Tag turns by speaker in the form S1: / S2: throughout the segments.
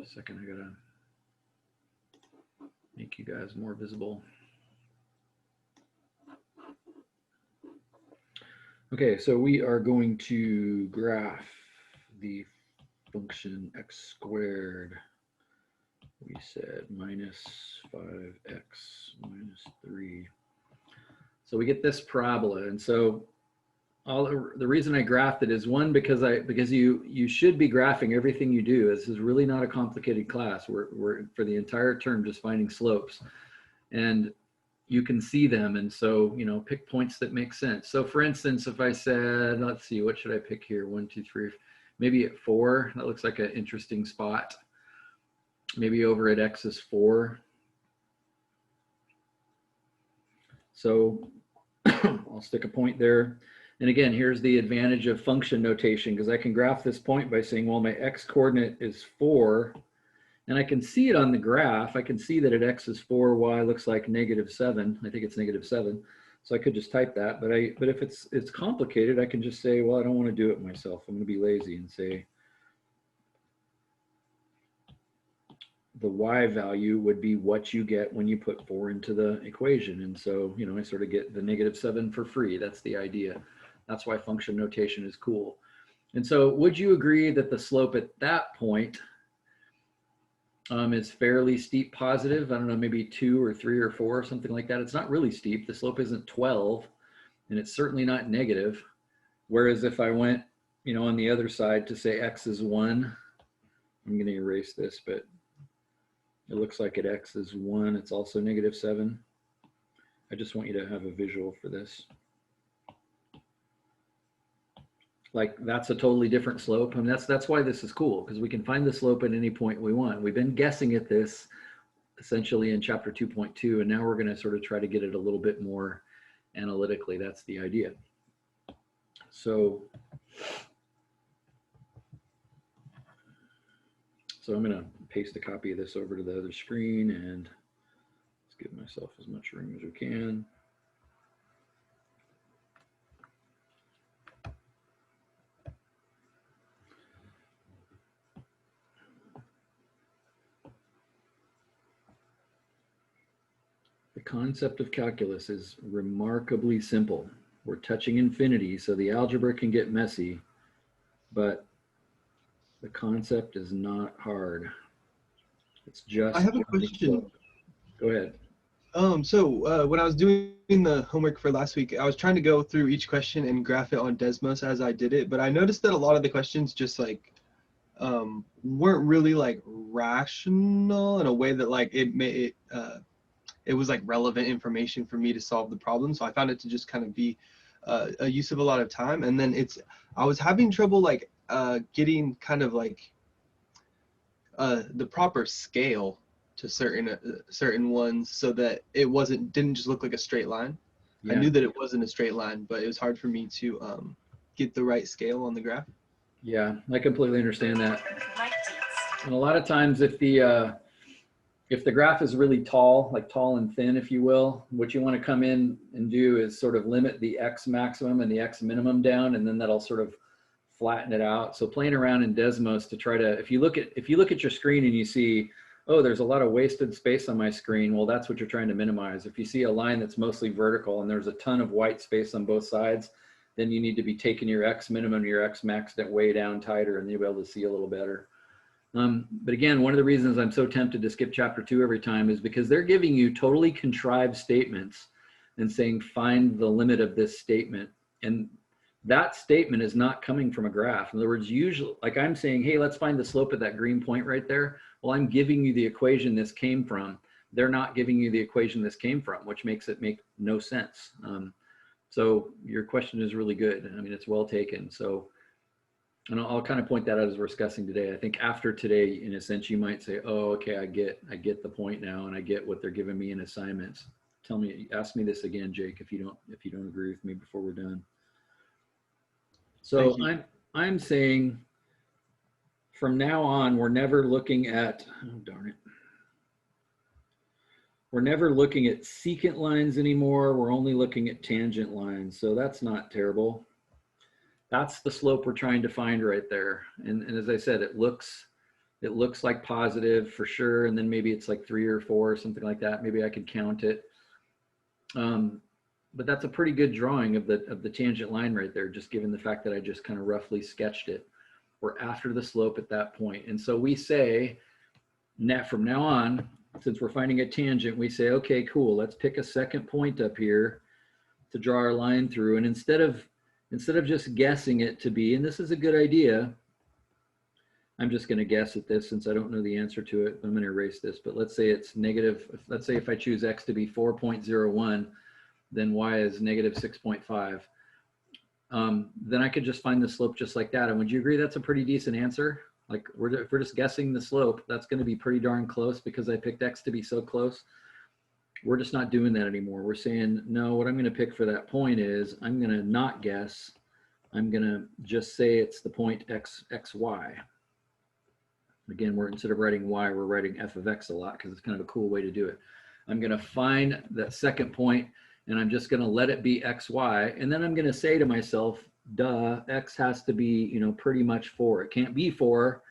S1: second, I gotta make you guys more visible. Okay, so we are going to graph the function x squared. We said minus 5x minus 3. So we get this parabola, and so the reason I graphed it is one, because you should be graphing everything you do. This is really not a complicated class. We're for the entire term just finding slopes, and you can see them, and so pick points that make sense. So for instance, if I said, let's see, what should I pick here? 1, 2, 3, maybe at 4. That looks like an interesting spot. Maybe over at x is 4. So I'll stick a point there. And again, here's the advantage of function notation, because I can graph this point by saying, well, my x coordinate is 4, and I can see it on the graph. I can see that at x is 4, y looks like -7. I think it's -7. So I could just type that, but if it's complicated, I can just say, well, I don't want to do it myself. I'm going to be lazy and say the y value would be what you get when you put 4 into the equation. And so, I sort of get the -7 for free. That's the idea. That's why function notation is cool. And so would you agree that the slope at that point is fairly steep positive? I don't know, maybe 2 or 3 or 4 or something like that. It's not really steep. The slope isn't 12, and it's certainly not negative. Whereas if I went, on the other side to say x is 1, I'm going to erase this, but it looks like at x is 1, it's also -7. I just want you to have a visual for this. Like, that's a totally different slope. And that's why this is cool, because we can find the slope at any point we want. We've been guessing at this essentially in chapter 2.2, and now we're going to sort of try to get it a little bit more analytically. That's the idea. So I'm going to paste a copy of this over to the other screen, and let's give myself as much room as we can. The concept of calculus is remarkably simple. We're touching infinity, so the algebra can get messy, but the concept is not hard. It's just—
S2: I have a question.
S1: Go ahead.
S2: So when I was doing the homework for last week, I was trying to go through each question and graph it on Desmos as I did it, but I noticed that a lot of the questions just like weren't really like rational in a way that like it was like relevant information for me to solve the problem. So I found it to just kind of be a use of a lot of time. And then I was having trouble like getting kind of like the proper scale to certain ones, so that it didn't just look like a straight line. Yeah. I knew that it wasn't a straight line, but it was hard for me to get the right scale on the graph.
S1: Yeah, I completely understand that. And a lot of times if the graph is really tall, like tall and thin, if you will, what you want to come in and do is sort of limit the x maximum and the x minimum down, and then that'll sort of flatten it out. So playing around in Desmos to try to, if you look at your screen and you see, oh, there's a lot of wasted space on my screen, well, that's what you're trying to minimize. If you see a line that's mostly vertical and there's a ton of white space on both sides, then you need to be taking your x minimum and your x max that way down tighter, and you'll be able to see a little better. But again, one of the reasons I'm so tempted to skip chapter 2 every time is because they're giving you totally contrived statements and saying, find the limit of this statement. And that statement is not coming from a graph. In other words, usually, like I'm saying, hey, let's find the slope of that green point right there. Well, I'm giving you the equation this came from. They're not giving you the equation this came from, which makes it make no sense. So your question is really good. I mean, it's well taken. So, and I'll kind of point that out as we're discussing today. I think after today, in a sense, you might say, oh, okay, I get the point now, and I get what they're giving me in assignments. Ask me this again, Jake, if you don't agree with me before we're done. So I'm saying from now on, we're never looking at, oh, darn it. We're never looking at secant lines anymore. We're only looking at tangent lines. So that's not terrible. That's the slope we're trying to find right there. And as I said, it looks It looks like positive for sure, and then maybe it's like 3 or 4 or something like that. Maybe I could count it. But that's a pretty good drawing of the tangent line right there, just given the fact that I just kind of roughly sketched it. We're after the slope at that point. And so we say, from now on, since we're finding a tangent, we say, okay, cool, let's pick a second point up here to draw our line through. And instead of just guessing it to be, and this is a good idea, I'm just going to guess at this since I don't know the answer to it. I'm going to erase this, but let's say it's negative. Let's say if I choose x to be 4.01, then y is negative 6.5. Then I could just find the slope just like that. And would you agree that's a pretty decent answer? Like if we're just guessing the slope, that's going to be pretty darn close because I picked x to be so close. We're just not doing that anymore. We're saying, no, what I'm going to pick for that point is I'm going to not guess. I'm going to just say it's the point xy. Again, instead of writing y, we're writing f of x a lot because it's kind of a cool way to do it. I'm going to find that second point, and I'm just going to let it be xy. And then I'm going to say to myself, duh, x has to be, pretty much 4. It can't be 4.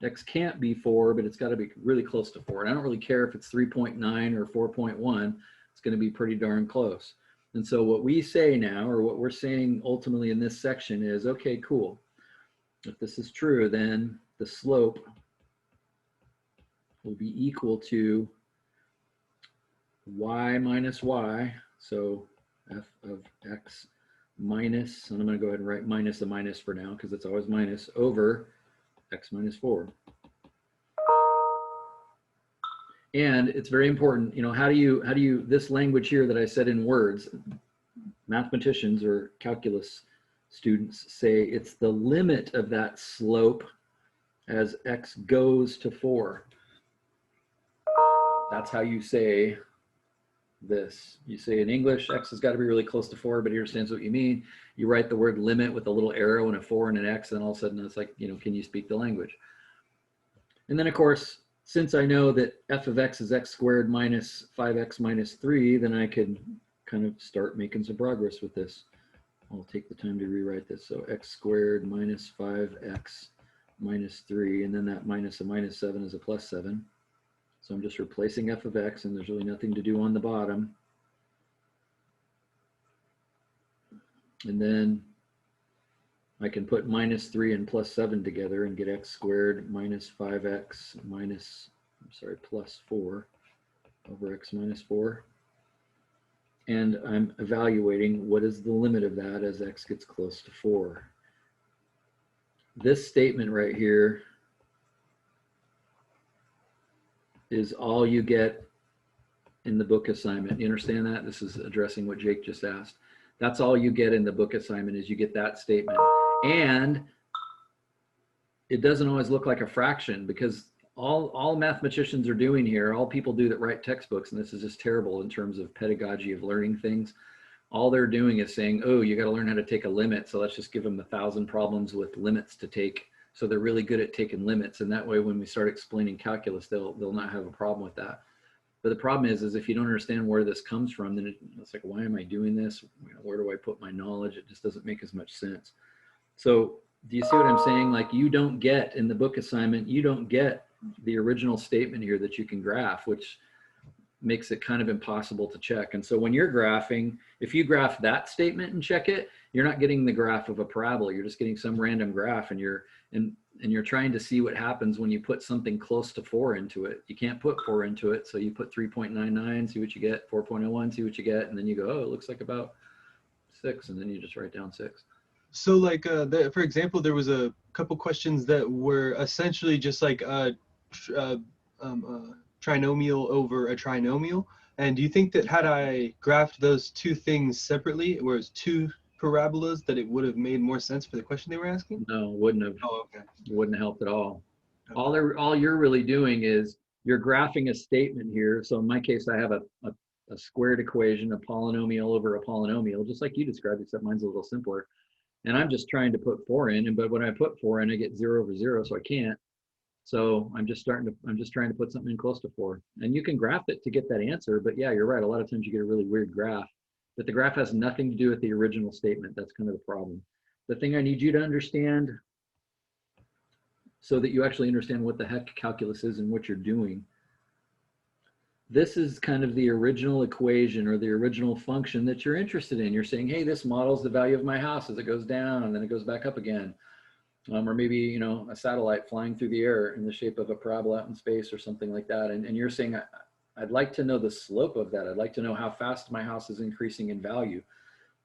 S1: X can't be 4, but it's got to be really close to 4. And I don't really care if it's 3.9 or 4.1. It's going to be pretty darn close. And so what we say now, or what we're saying ultimately in this section is, okay, cool. If this is true, then the slope will be equal to y minus y. So f of x minus, and I'm going to go ahead and write minus a minus for now because it's always minus, over x minus 4. And it's very important, how do you, this language here that I said in words, mathematicians or calculus students say it's the limit of that slope as x goes to 4. That's how you say this. You say in English, x has got to be really close to 4, but he understands what you mean. You write the word limit with a little arrow and a 4 and an x, and all of a sudden it's like, can you speak the language? And then, of course, since I know that f of x is x squared minus 5x minus 3, then I can kind of start making some progress with this. I'll take the time to rewrite this. So x squared minus 5x minus 3, and then that minus a minus 7 is a plus 7. So I'm just replacing f of x, and there's really nothing to do on the bottom. And then I can put minus 3 and plus 7 together and get x squared minus 5x plus 4 over x minus 4. And I'm evaluating what is the limit of that as x gets close to 4. This statement right here is all you get in the book assignment. You understand that? This is addressing what Jake just asked. That's all you get in the book assignment is you get that statement. And it doesn't always look like a fraction because all mathematicians are doing here, all people do that write textbooks, and this is just terrible in terms of pedagogy of learning things. All they're doing is saying, oh, you got to learn how to take a limit. So let's just give them 1,000 problems with limits to take. So they're really good at taking limits. And that way, when we start explaining calculus, they'll not have a problem with that. But the problem is if you don't understand where this comes from, then it's like, why am I doing this? Where do I put my knowledge? It just doesn't make as much sense. So do you see what I'm saying? Like you don't get in the book assignment, you don't get the original statement here that you can graph, which makes it kind of impossible to check. And so when you're graphing, if you graph that statement and check it, you're not getting the graph of a parabola. You're just getting some random graph, and you're trying to see what happens when you put something close to 4 into it. You can't put 4 into it, so you put 3.99, see what you get, 4.01, see what you get, and then you go, oh, it looks like about 6, and then you just write down 6.
S2: So like, for example, there was a couple questions that were essentially just like trinomial over a trinomial. And do you think that had I graphed those two things separately, whereas two parabolas, that it would have made more sense for the question they were asking?
S1: No, it wouldn't have.
S2: Oh, okay.
S1: It wouldn't have helped at all.
S2: Okay.
S1: All you're really doing is you're graphing a statement here. So in my case, I have a squared equation, a polynomial over a polynomial, just like you described, except mine's a little simpler. And I'm just trying to put 4 in, but when I put 4 in, I get 0 over 0, so I can't. So I'm just trying to put something in close to 4. And you can graph it to get that answer, but yeah, you're right. A lot of times you get a really weird graph, but the graph has nothing to do with the original statement. That's kind of the problem. The thing I need you to understand so that you actually understand what the heck calculus is and what you're doing. This is kind of the original equation or the original function that you're interested in. You're saying, hey, this models the value of my house as it goes down and then it goes back up again. Or maybe, you know, a satellite flying through the air in the shape of a parabola out in space or something like that. And you're saying, I'd like to know the slope of that. I'd like to know how fast my house is increasing in value.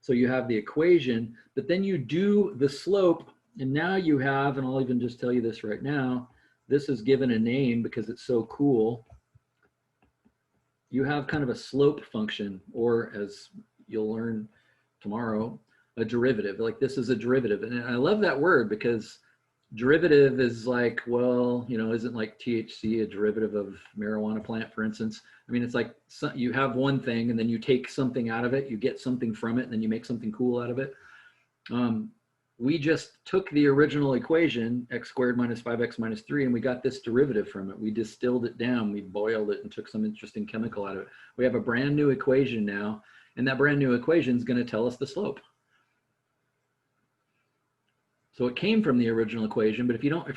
S1: So you have the equation, but then you do the slope, and now you have, and I'll even just tell you this right now, this is given a name because it's so cool. You have kind of a slope function, or as you'll learn tomorrow, a derivative. Like this is a derivative. And I love that word because derivative is like, well, you know, isn't like THC a derivative of marijuana plant, for instance? I mean, it's like you have one thing and then you take something out of it, you get something from it, and then you make something cool out of it. We just took the original equation, x squared minus 5x minus 3, and we got this derivative from it. We distilled it down, we boiled it, and took some interesting chemical out of it. We have a brand new equation now, and that brand new equation is going to tell us the slope. So it came from the original equation, but if you don't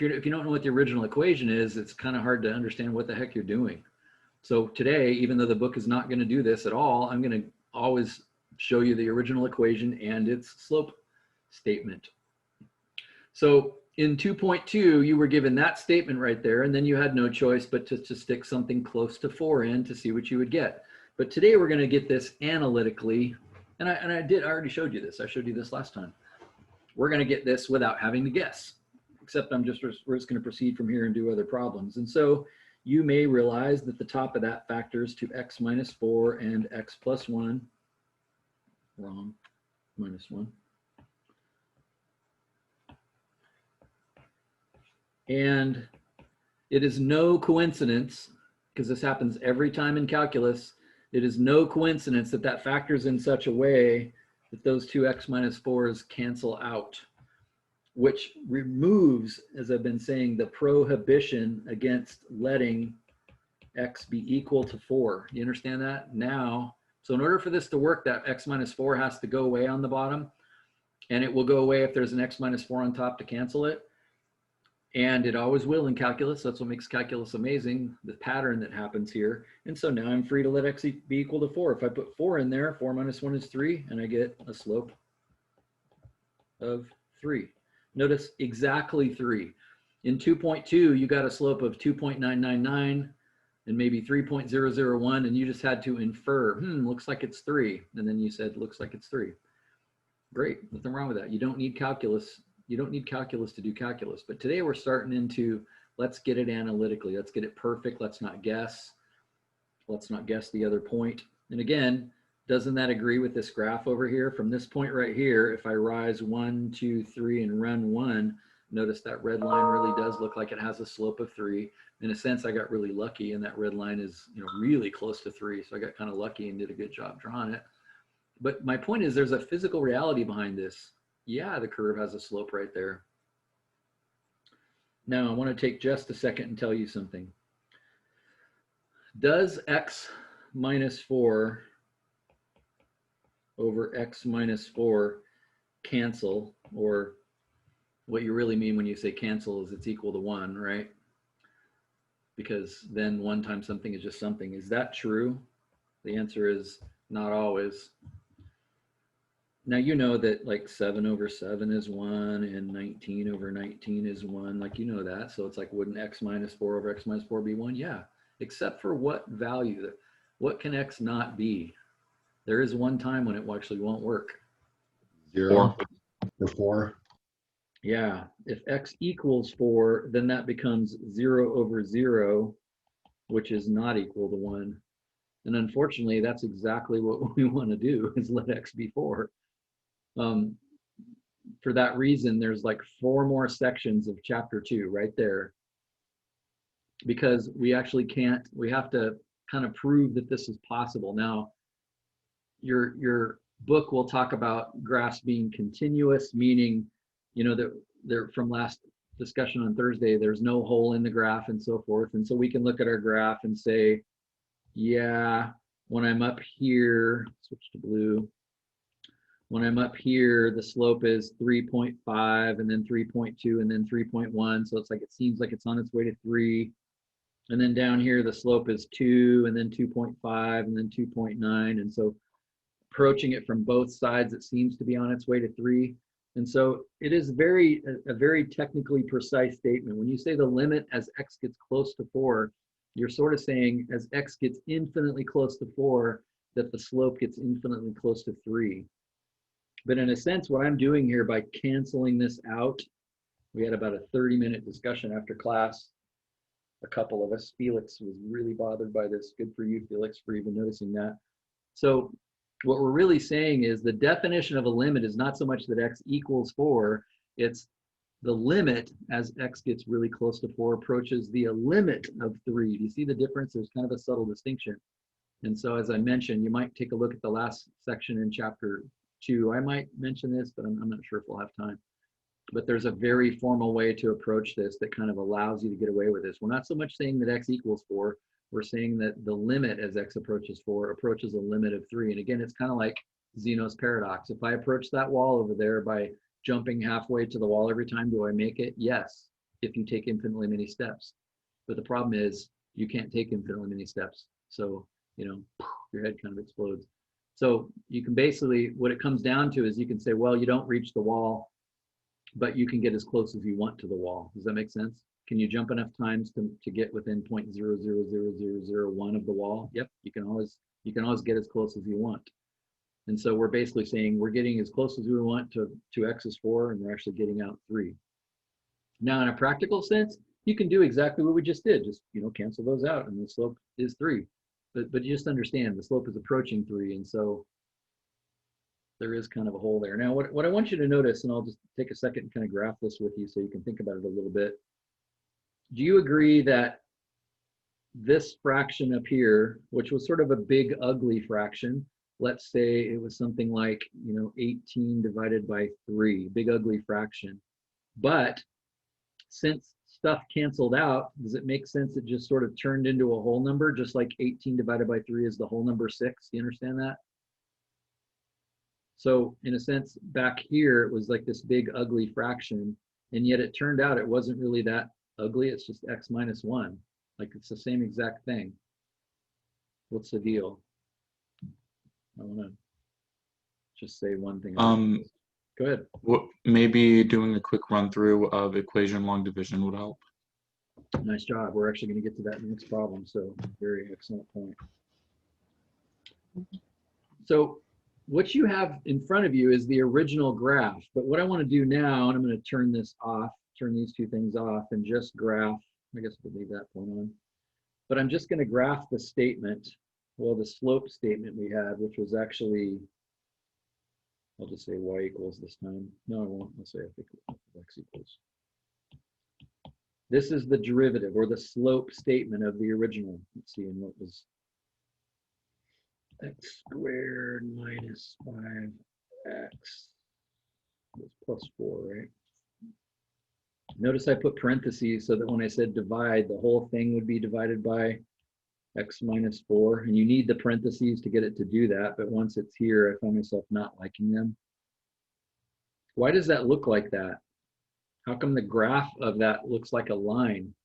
S1: know what the original equation is, it's kind of hard to understand what the heck you're doing. So today, even though the book is not going to do this at all, I'm going to always show you the original equation and its slope statement. So in 2.2, you were given that statement right there, and then you had no choice but to stick something close to 4 in to see what you would get. But today we're going to get this analytically, and I already showed you this. I showed you this last time. We're going to get this without having to guess, except we're just going to proceed from here and do other problems. And so you may realize that the top of that factors to x minus 4 and x plus 1, wrong, minus 1. And it is no coincidence, because this happens every time in calculus, it is no coincidence that that factors in such a way that those two x minus 4s cancel out, which removes, as I've been saying, the prohibition against letting x be equal to 4. You understand that? Now, so in order for this to work, that x minus 4 has to go away on the bottom, and it will go away if there's an x minus 4 on top to cancel it. And it always will in calculus. That's what makes calculus amazing, the pattern that happens here. And so now I'm free to let x be equal to 4. If I put 4 in there, 4 minus 1 is 3, and I get a slope of 3. Notice exactly 3. In 2.2, you got a slope of 2.999 and maybe 3.001, and you just had to infer, looks like it's 3. And then you said, looks like it's 3. Great, nothing wrong with that. You don't need calculus. You don't need calculus to do calculus. But today we're starting into, let's get it analytically. Let's get it perfect. Let's not guess. Let's not guess the other point. And again, doesn't that agree with this graph over here? From this point right here, if I rise 1, 2, 3, and run 1, notice that red line really does look like it has a slope of 3. In a sense, I got really lucky, and that red line is, really close to 3. So I got kind of lucky and did a good job drawing it. But my point is, there's a physical reality behind this. Yeah, the curve has a slope right there. Now, I want to take just a second and tell you something. Does x minus 4 over x minus 4 cancel? Or what you really mean when you say cancel is it's equal to 1, right? Because then 1 times something is just something. Is that true? The answer is not always. Now, you know that like 7 over 7 is 1 and 19 over 19 is 1. Like, you know that. So it's like, wouldn't x minus 4 over x minus 4 be 1? Yeah, except for what value? What can x not be? There is one time when it actually won't work.
S3: 0 or 4.
S1: Yeah, if x equals 4, then that becomes 0 over 0, which is not equal to 1. And unfortunately, that's exactly what we want to do, is let x be 4. For that reason, there's like 4 more sections of chapter 2 right there, because we actually can't, we have to kind of prove that this is possible. Now, your book will talk about graphs being continuous, meaning, that they're from last discussion on Thursday, there's no hole in the graph and so forth. And so we can look at our graph and say, yeah, when I'm up here, switch to blue, When I'm up here, the slope is 3.5 and then 3.2 and then 3.1. So it's like, it seems like it's on its way to 3. And then down here, the slope is 2 and then 2.5 and then 2.9. And so approaching it from both sides, it seems to be on its way to 3. And so it is a very technically precise statement. When you say the limit as x gets close to 4, you're sort of saying as x gets infinitely close to 4, that the slope gets infinitely close to 3. But in a sense, what I'm doing here by canceling this out, we had about a 30-minute discussion after class. A couple of us, Felix was really bothered by this. Good for you, Felix, for even noticing that. So what we're really saying is the definition of a limit is not so much that x equals 4, it's the limit as x gets really close to 4 approaches the limit of 3. Do you see the difference? There's kind of a subtle distinction. And so as I mentioned, you might take a look at the last section in chapter 2. I might mention this, but I'm not sure if we'll have time. But there's a very formal way to approach this that kind of allows you to get away with this. We're not so much saying that x equals 4. We're saying that the limit as x approaches 4 approaches a limit of 3. And again, it's kind of like Zeno's paradox. If I approach that wall over there by jumping halfway to the wall every time, do I make it? Yes, if you take infinitely many steps. But the problem is you can't take infinitely many steps. So, you know, your head kind of explodes. So you can basically, what it comes down to is you can say, well, you don't reach the wall, but you can get as close as you want to the wall. Does that make sense? Can you jump enough times to get within 0.000001 of the wall? Yep, you can always get as close as you want. And so we're basically saying we're getting as close as we want to x is 4, and we're actually getting out 3. Now, in a practical sense, you can do exactly what we just did. Just, you know, cancel those out, and the slope is 3. But you just understand the slope is approaching 3, and so there is kind of a hole there. Now, what I want you to notice, and I'll just take a second and kind of graph this with you so you can think about it a little bit. Do you agree that this fraction up here, which was sort of a big, ugly fraction, let's say it was something like, you know, 18 divided by 3, big, ugly fraction. But since stuff canceled out, does it make sense it just sort of turned into a whole number, just like 18 divided by 3 is the whole number 6? Do you understand that? So in a sense, back here, it was like this big, ugly fraction, and yet it turned out it wasn't really that ugly. It's just x minus 1. Like, it's the same exact thing. What's the deal? I want to just say one thing. Go ahead.
S4: Maybe doing a quick run through of equation long division would help.
S1: Nice job. We're actually going to get to that in the next problem. So very excellent point. So what you have in front of you is the original graph. But what I want to do now, and I'm going to turn this off, turn these two things off, and just graph. I guess we'll leave that point on. But I'm just going to graph the statement, well, the slope statement we had, which was actually, I'll just say y equals this time. No, I won't. I'll say I think x equals. This is the derivative or the slope statement of the original. Let's see, and what was x squared minus 5x was plus 4, right? Notice I put parentheses so that when I said divide, the whole thing would be divided by x minus 4. And you need the parentheses to get it to do that. But once it's here, I find myself not liking them. Why does that look like that? How come the graph of that looks like a line?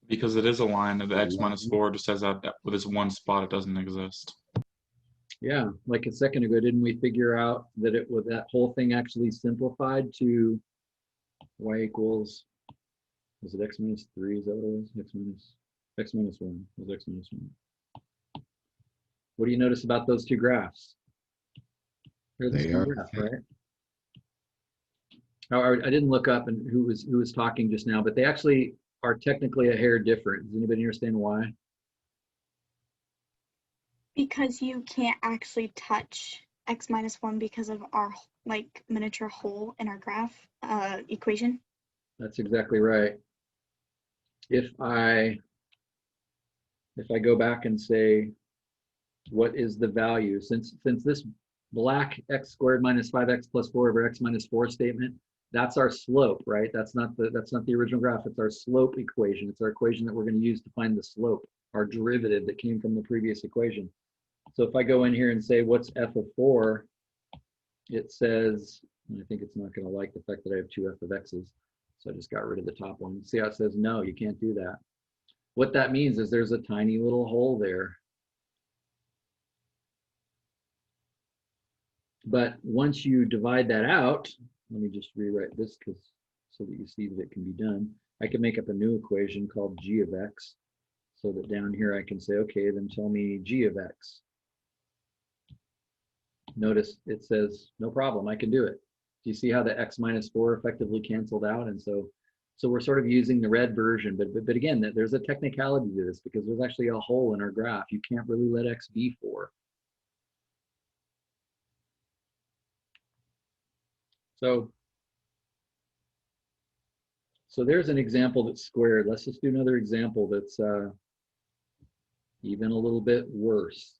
S4: Because it is a line. The x minus 4 just says that with this one spot, it doesn't exist.
S1: Yeah, like a second ago, didn't we figure out that it was that whole thing actually simplified to y equals, was it x minus 3? Is that what it was? X minus 1. It was x minus 1. What do you notice about those two graphs? They're the same graph, right? I didn't look up and who was talking just now, but they actually are technically a hair different. Does anybody understand why?
S5: Because you can't actually touch x minus 1 because of our like miniature hole in our graph equation.
S1: That's exactly right. If I go back and say, what is the value? Since this black x squared minus 5x plus 4 over x minus 4 statement, that's our slope, right? That's not the original graph. It's our slope equation. It's our equation that we're going to use to find the slope, our derivative that came from the previous equation. So if I go in here and say, what's f of 4? It says, and I think it's not going to like the fact that I have 2 f of x's. So I just got rid of the top one. See how it says, no, you can't do that. What that means is there's a tiny little hole there. But once you divide that out, let me just rewrite this so that you see that it can be done. I can make up a new equation called g of x, so that down here I can say, okay, then tell me g of x. Notice it says, no problem, I can do it. Do you see how the x minus 4 effectively canceled out? And so we're sort of using the red version, but again, there's a technicality to this because there's actually a hole in our graph. You can't really let x be 4. So there's an example that's squared. Let's just do another example that's even a little bit worse.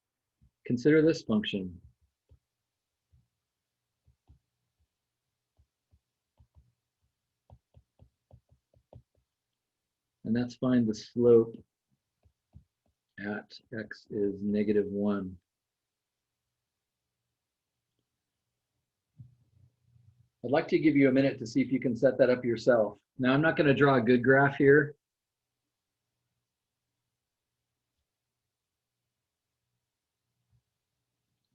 S1: Consider this function. And that's find the slope at x is -1. I'd like to give you a minute to see if you can set that up yourself. Now, I'm not going to draw a good graph here.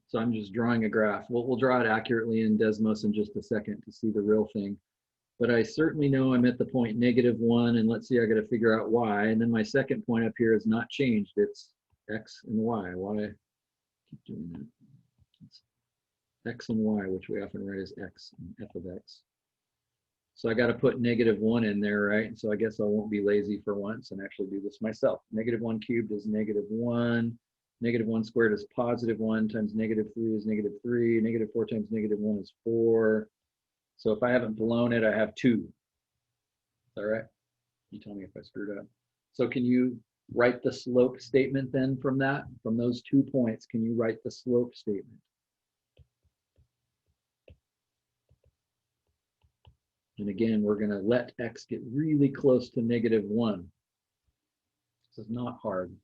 S1: So I'm just drawing a graph. We'll draw it accurately in Desmos in just a second to see the real thing. But I certainly know I'm at the point -1, and let's see, I got to figure out y. And then my second point up here is not changed. It's x and y. Why keep doing that? It's x and y, which we often write as x and f of x. So I got to put -1 in there, right? And so I guess I won't be lazy for once and actually do this myself. -1 cubed is -1. -1 squared is +1 times -3 is -3. -4 times -1 is 4. So if I haven't blown it, I have 2. Is that right? You tell me if I screwed up. So can you write the slope statement then from that? From those 2 points, can you write the slope statement? And again, we're going to let x get really close to -1. This is not hard.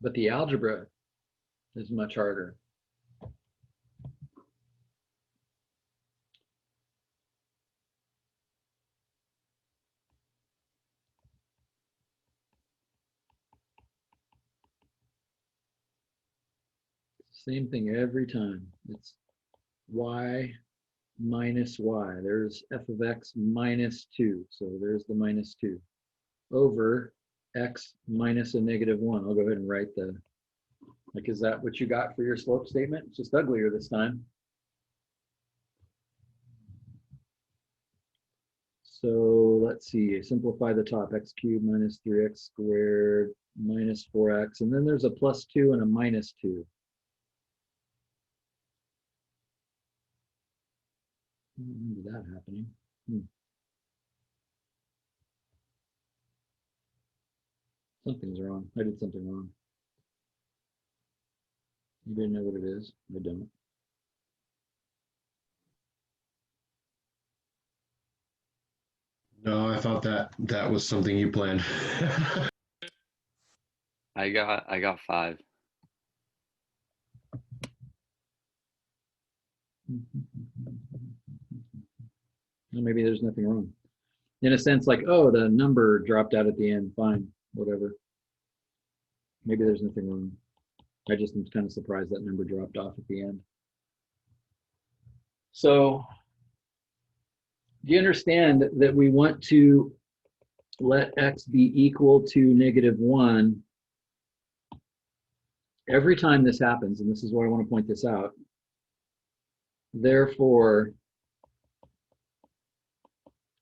S1: But the algebra is much harder. Same thing every time. It's y minus y. There's f of x minus 2. So there's the -2 over x minus a -1. I'll go ahead and write the, like, is that what you got for your slope statement? It's just uglier this time. So let's see, simplify the top, x cubed minus 3x squared minus 4x. And then there's a +2 and a -2. I don't remember that happening. Something's wrong. I did something wrong. You didn't know what it is? I don't.
S3: No, I thought that was something you planned.
S6: I got 5.
S1: Well, maybe there's nothing wrong. In a sense, like, oh, the number dropped out at the end. Fine, whatever. Maybe there's nothing wrong. I just am kind of surprised that number dropped off at the end. So do you understand that we want to let x be equal to -1 every time this happens? And this is why I want to point this out. Therefore,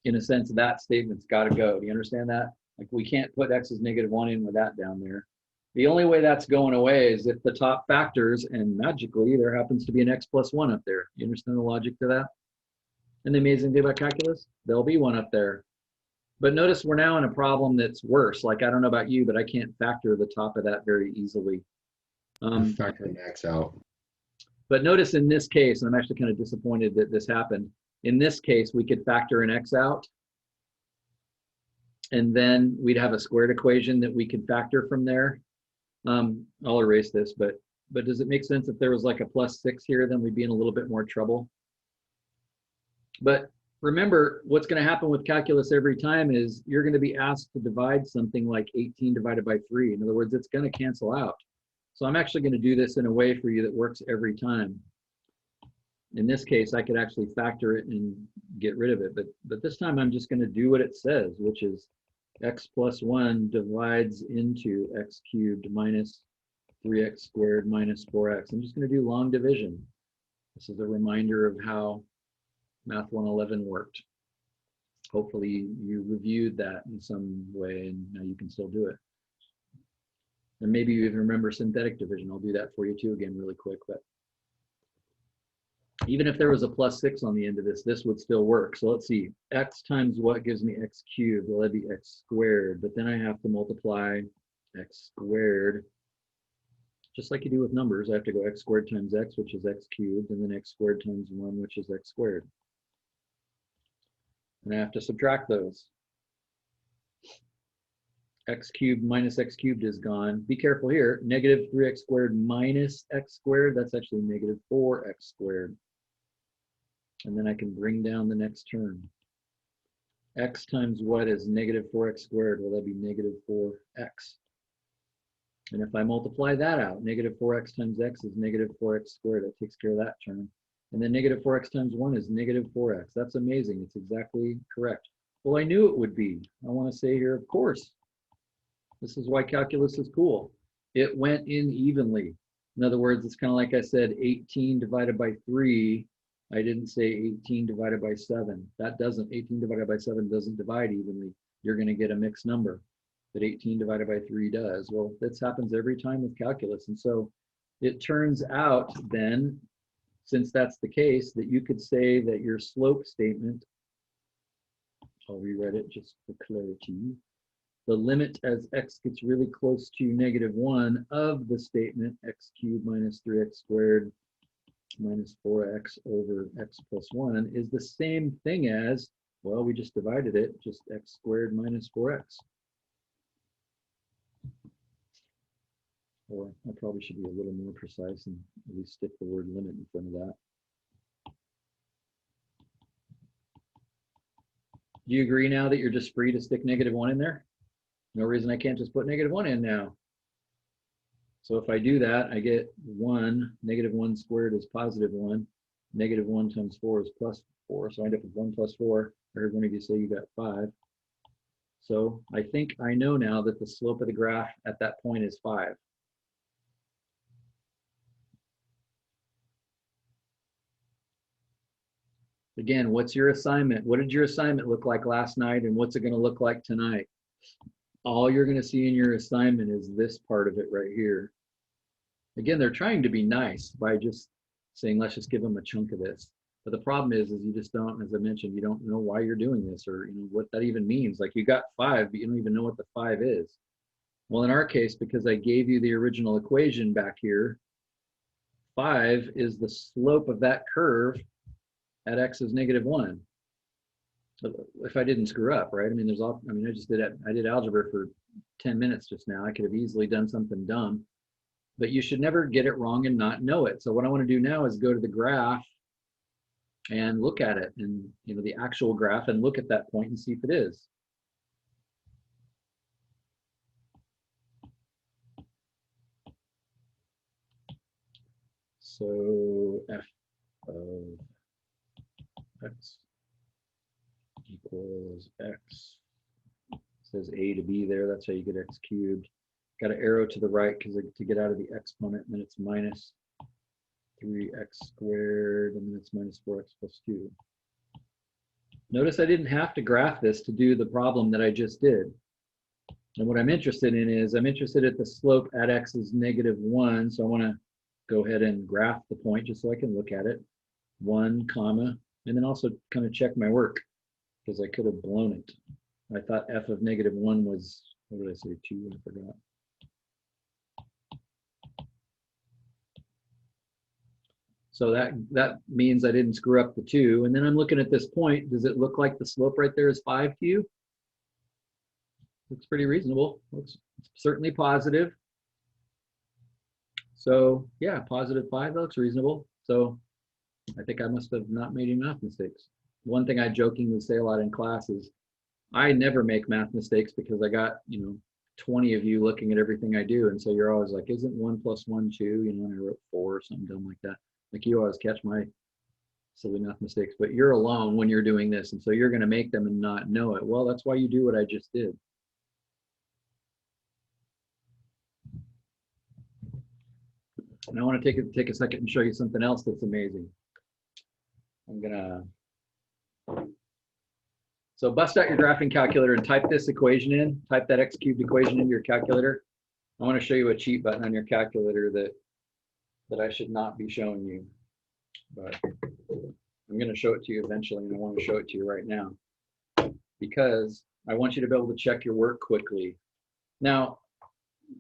S1: in a sense, that statement's got to go. Do you understand that? Like we can't put x is -1 in with that down there. The only way that's going away is if the top factors, and magically there happens to be an x plus 1 up there. You understand the logic to that? And the amazing thing about calculus, there'll be one up there. But notice we're now in a problem that's worse. Like, I don't know about you, but I can't factor the top of that very easily.
S3: Factoring x out.
S1: But notice in this case, and I'm actually kind of disappointed that this happened. In this case, we could factor an x out, and then we'd have a squared equation that we could factor from there. I'll erase this, but does it make sense if there was like a +6 here, then we'd be in a little bit more trouble? But remember, what's going to happen with calculus every time is you're going to be asked to divide something like 18 divided by 3. In other words, it's going to cancel out. So I'm actually going to do this in a way for you that works every time. In this case, I could actually factor it and get rid of it. But this time I'm just going to do what it says, which is x plus 1 divides into x cubed minus 3x squared minus 4x. I'm just going to do long division. This is a reminder of how Math 111 worked. Hopefully you reviewed that in some way and now you can still do it. And maybe you even remember synthetic division. I'll do that for you too again really quick. But even if there was a +6 on the end of this, this would still work. So let's see, x times what gives me x cubed? Well, that'd be x squared, but then I have to multiply x squared. Just like you do with numbers, I have to go x squared times x, which is x cubed, and then x squared times 1, which is x squared. And I have to subtract those. X cubed minus x cubed is gone. Be careful here. -3x squared minus x squared, that's actually -4x squared. And then I can bring down the next term. X times what is -4x squared? Well, that'd be -4x. And if I multiply that out, -4x times x is -4x squared. That takes care of that term. And then -4x times 1 is -4x. That's amazing. It's exactly correct. Well, I knew it would be. I want to say here, of course. This is why calculus is cool. It went in evenly. In other words, it's kind of like I said, 18 divided by 3. I didn't say 18 divided by 7. That doesn't, 18 divided by 7 doesn't divide evenly. You're going to get a mixed number. But 18 divided by 3 does. Well, this happens every time with calculus. And so it turns out then, since that's the case, that you could say that your slope statement, I'll rewrite it just for clarity. The limit as x gets really close to -1 of the statement x cubed minus 3x squared minus 4x over x plus 1 is the same thing as, well, we just divided it, just x squared minus 4x. Or I probably should be a little more precise and at least stick the word limit in front of that. Do you agree now that you're just free to stick -1 in there? No reason I can't just put -1 in now. So if I do that, I get 1, -1 squared is +1, -1 times 4 is +4, so I end up with 1 plus 4. I heard one of you say you got 5. So I think I know now that the slope of the graph at that point is 5. Again, what's your assignment? What did your assignment look like last night, and what's it going to look like tonight? All you're going to see in your assignment is this part of it right here. Again, they're trying to be nice by just saying, let's just give them a chunk of this. But the problem is you just don't, as I mentioned, you don't know why you're doing this or what that even means. Like you got 5, but you don't even know what the 5 is. Well, in our case, because I gave you the original equation back here, 5 is the slope of that curve at x is -1. If I didn't screw up, right? I mean, I did algebra for 10 minutes just now. I could have easily done something dumb, but you should never get it wrong and not know it. So what I want to do now is go to the graph and look at it, and the actual graph, and look at that point and see if it is. So f of x equals x. It says a to b there. That's how you get x cubed. Got an arrow to the right because to get out of the exponent, and then it's minus 3x squared, and then it's minus 4x plus 2. Notice I didn't have to graph this to do the problem that I just did. And what I'm interested in is I'm interested at the slope at x is -1. So I want to go ahead and graph the point just so I can look at it. 1, comma, and then also kind of check my work because I could have blown it. I thought f of -1 was, what did I say, 2? I forgot. So that means I didn't screw up the 2. And then I'm looking at this point. Does it look like the slope right there is 5 to you? Looks pretty reasonable. Looks certainly positive. So yeah, +5, that looks reasonable. So I think I must have not made any math mistakes. One thing I jokingly say a lot in class is I never make math mistakes because I got, 20 of you looking at everything I do. And so you're always like, isn't 1 + 1 2? And I wrote 4 or something dumb like that. Like you always catch my silly math mistakes, but you're alone when you're doing this. And so you're going to make them and not know it. Well, that's why you do what I just did. And I want to take a second and show you something else that's amazing. So bust out your graphing calculator and type this equation in, type that x cubed equation into your calculator. I want to show you a cheat button on your calculator that I should not be showing you, but I'm going to show it to you eventually, and I want to show it to you right now because I want you to be able to check your work quickly. Now,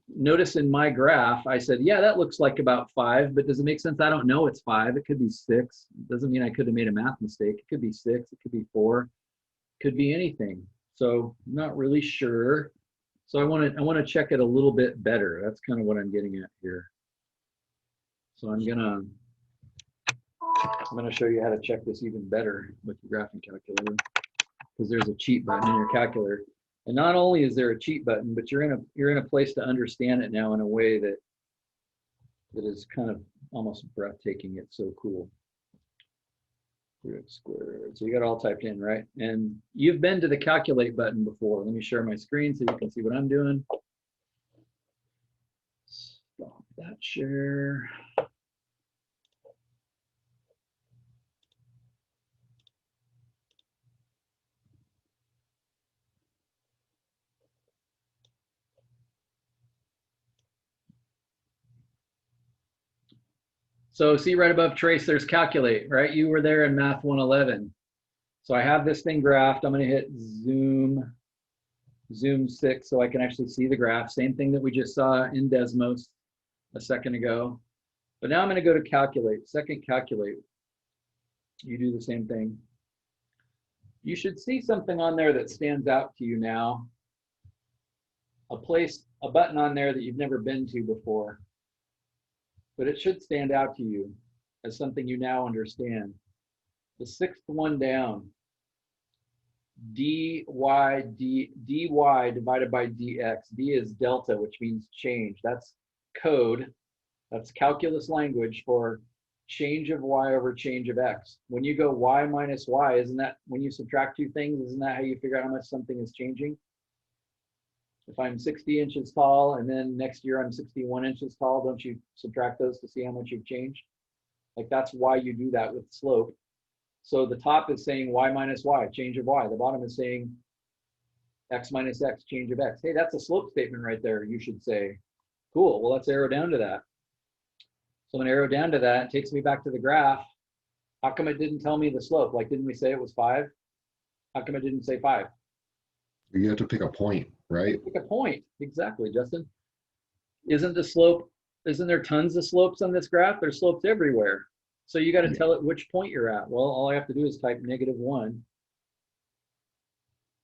S1: notice in my graph, I said, yeah, that looks like about 5, but does it make sense? I don't know it's 5. It could be 6. It doesn't mean I could have made a math mistake. It could be 6. It could be 4. It could be anything. So I'm not really sure. So I want to check it a little bit better. That's kind of what I'm getting at here. So I'm gonna show you how to check this even better with your graphing calculator, because there's a cheat button in your calculator. And not only is there a cheat button, but you're in a place to understand it now in a way that is kind of almost breathtaking. It's so cool. 3x squared. So you got it all typed in, right? And you've been to the calculate button before. Let me share my screen so you can see what I'm doing. Stop that share. So see right above trace, there's calculate, right? You were there in Math 111. So I have this thing graphed. I'm going to hit zoom 6 so I can actually see the graph. Same thing that we just saw in Desmos a second ago. But now I'm going to go to calculate. Second calculate. You do the same thing. You should see something on there that stands out to you now. A button on there that you've never been to before. But it should stand out to you as something you now understand. The 6th one down, dy divided by dx. D is delta, which means change. That's code. That's calculus language for change of y over change of x. When you go y minus y, isn't that when you subtract two things, isn't that how you figure out how much something is changing? If I'm 60 inches tall and then next year I'm 61 inches tall, don't you subtract those to see how much you've changed? Like that's why you do that with slope. So the top is saying y minus y, change of y. The bottom is saying x minus x, change of x. Hey, that's a slope statement right there, you should say. Cool, well, let's arrow down to that. So I'm gonna arrow down to that. It takes me back to the graph. How come it didn't tell me the slope? Like, didn't we say it was 5? How come it didn't say 5?
S3: You have to pick a point, right?
S1: Pick a point, exactly, Justin. Isn't there tons of slopes on this graph? There's slopes everywhere. So you got to tell it which point you're at. Well, all I have to do is type -1.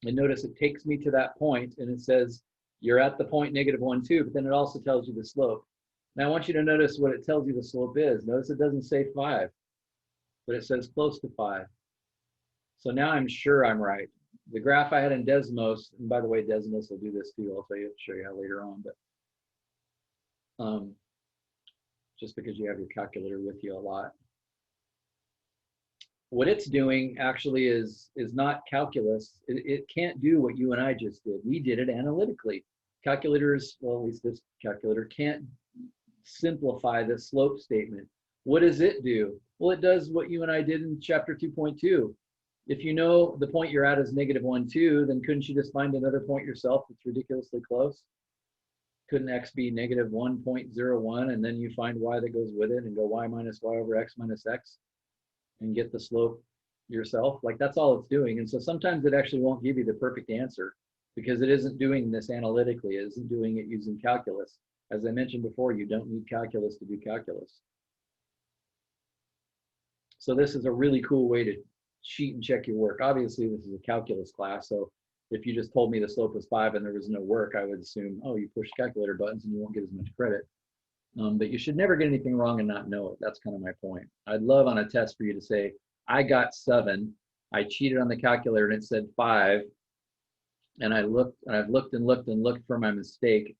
S1: And notice it takes me to that point and it says you're at the point -1, 2, but then it also tells you the slope. Now I want you to notice what it tells you the slope is. Notice it doesn't say 5, but it says close to 5. So now I'm sure I'm right. The graph I had in Desmos, and by the way, Desmos will do this too. I'll show you how later on, but just because you have your calculator with you a lot. What it's doing actually is not calculus. It can't do what you and I just did. We did it analytically. Calculators, well, at least this calculator, can't simplify the slope statement. What does it do? Well, it does what you and I did in chapter 2.2. if you know the point you're at is -1, 2, then couldn't you just find another point yourself that's ridiculously close? Couldn't x be -1.01, and then you find y that goes with it and go y minus y over x minus x and get the slope yourself? Like, that's all it's doing. And so sometimes it actually won't give you the perfect answer because it isn't doing this analytically. It isn't doing it using calculus. As I mentioned before, you don't need calculus to do calculus. So this is a really cool way to cheat and check your work. Obviously, this is a calculus class, so if you just told me the slope was 5 and there was no work, I would assume, oh, you push calculator buttons and you won't get as much credit. But you should never get anything wrong and not know it. That's kind of my point. I'd love on a test for you to say, I got 7. I cheated on the calculator and it said 5. And I've looked and looked for my mistake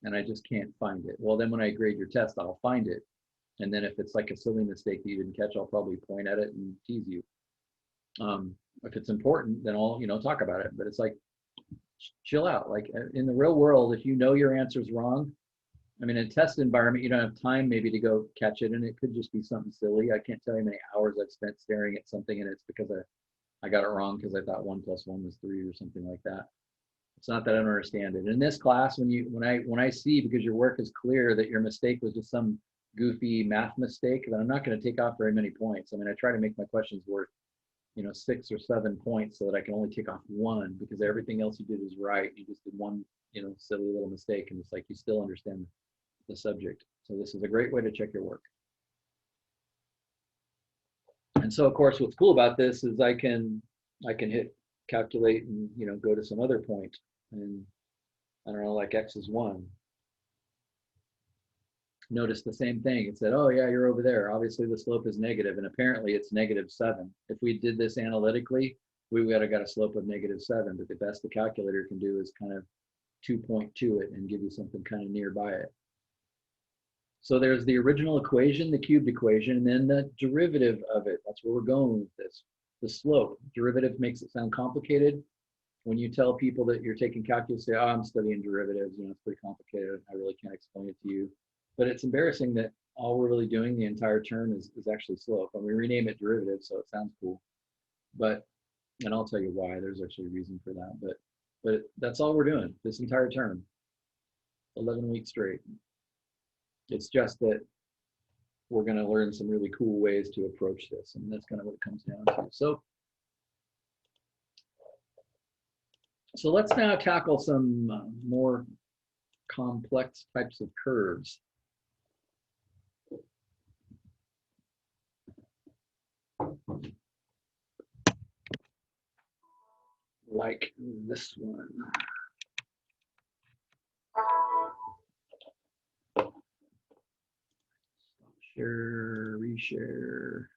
S1: and I just can't find it. Well, then when I grade your test, I'll find it. And then if it's like a silly mistake that you didn't catch, I'll probably point at it and tease you. If it's important, then I'll, talk about it. But it's like, chill out. Like in the real world, if you know your answer's wrong, I mean, in a test environment, you don't have time maybe to go catch it, and it could just be something silly. I can't tell you how many hours I've spent staring at something, and it's because I got it wrong because I thought 1 + 1 was 3 or something like that. It's not that I don't understand it. In this class, when I see, because your work is clear, that your mistake was just some goofy math mistake, then I'm not going to take off very many points. I mean, I try to make my questions worth 6 or 7 points so that I can only take off 1 because everything else you did is right. You just did one, silly little mistake, and it's like you still understand the subject. So this is a great way to check your work. And so, of course, what's cool about this is I can hit calculate and go to some other point, and I don't know, like x is 1. Notice the same thing. It said, oh yeah, you're over there. Obviously the slope is negative, and apparently it's -7. If we did this analytically, we would have got a slope of -7, but the best the calculator can do is kind of 2.2 it and give you something kind of nearby it. So there's the original equation, the cubed equation, and then the derivative of it. That's where we're going with this. The slope. Derivative makes it sound complicated. When you tell people that you're taking calculus, say, oh, I'm studying derivatives, it's pretty complicated. I really can't explain it to you. But it's embarrassing that all we're really doing the entire term is actually slope. And we rename it derivative, so it sounds cool. And I'll tell you why. There's actually a reason for that. But that's all we're doing this entire term, 11 weeks straight. It's just that we're going to learn some really cool ways to approach this, and that's kind of what it comes down to. So let's now tackle some more complex types of curves. Like this one. Share, reshare.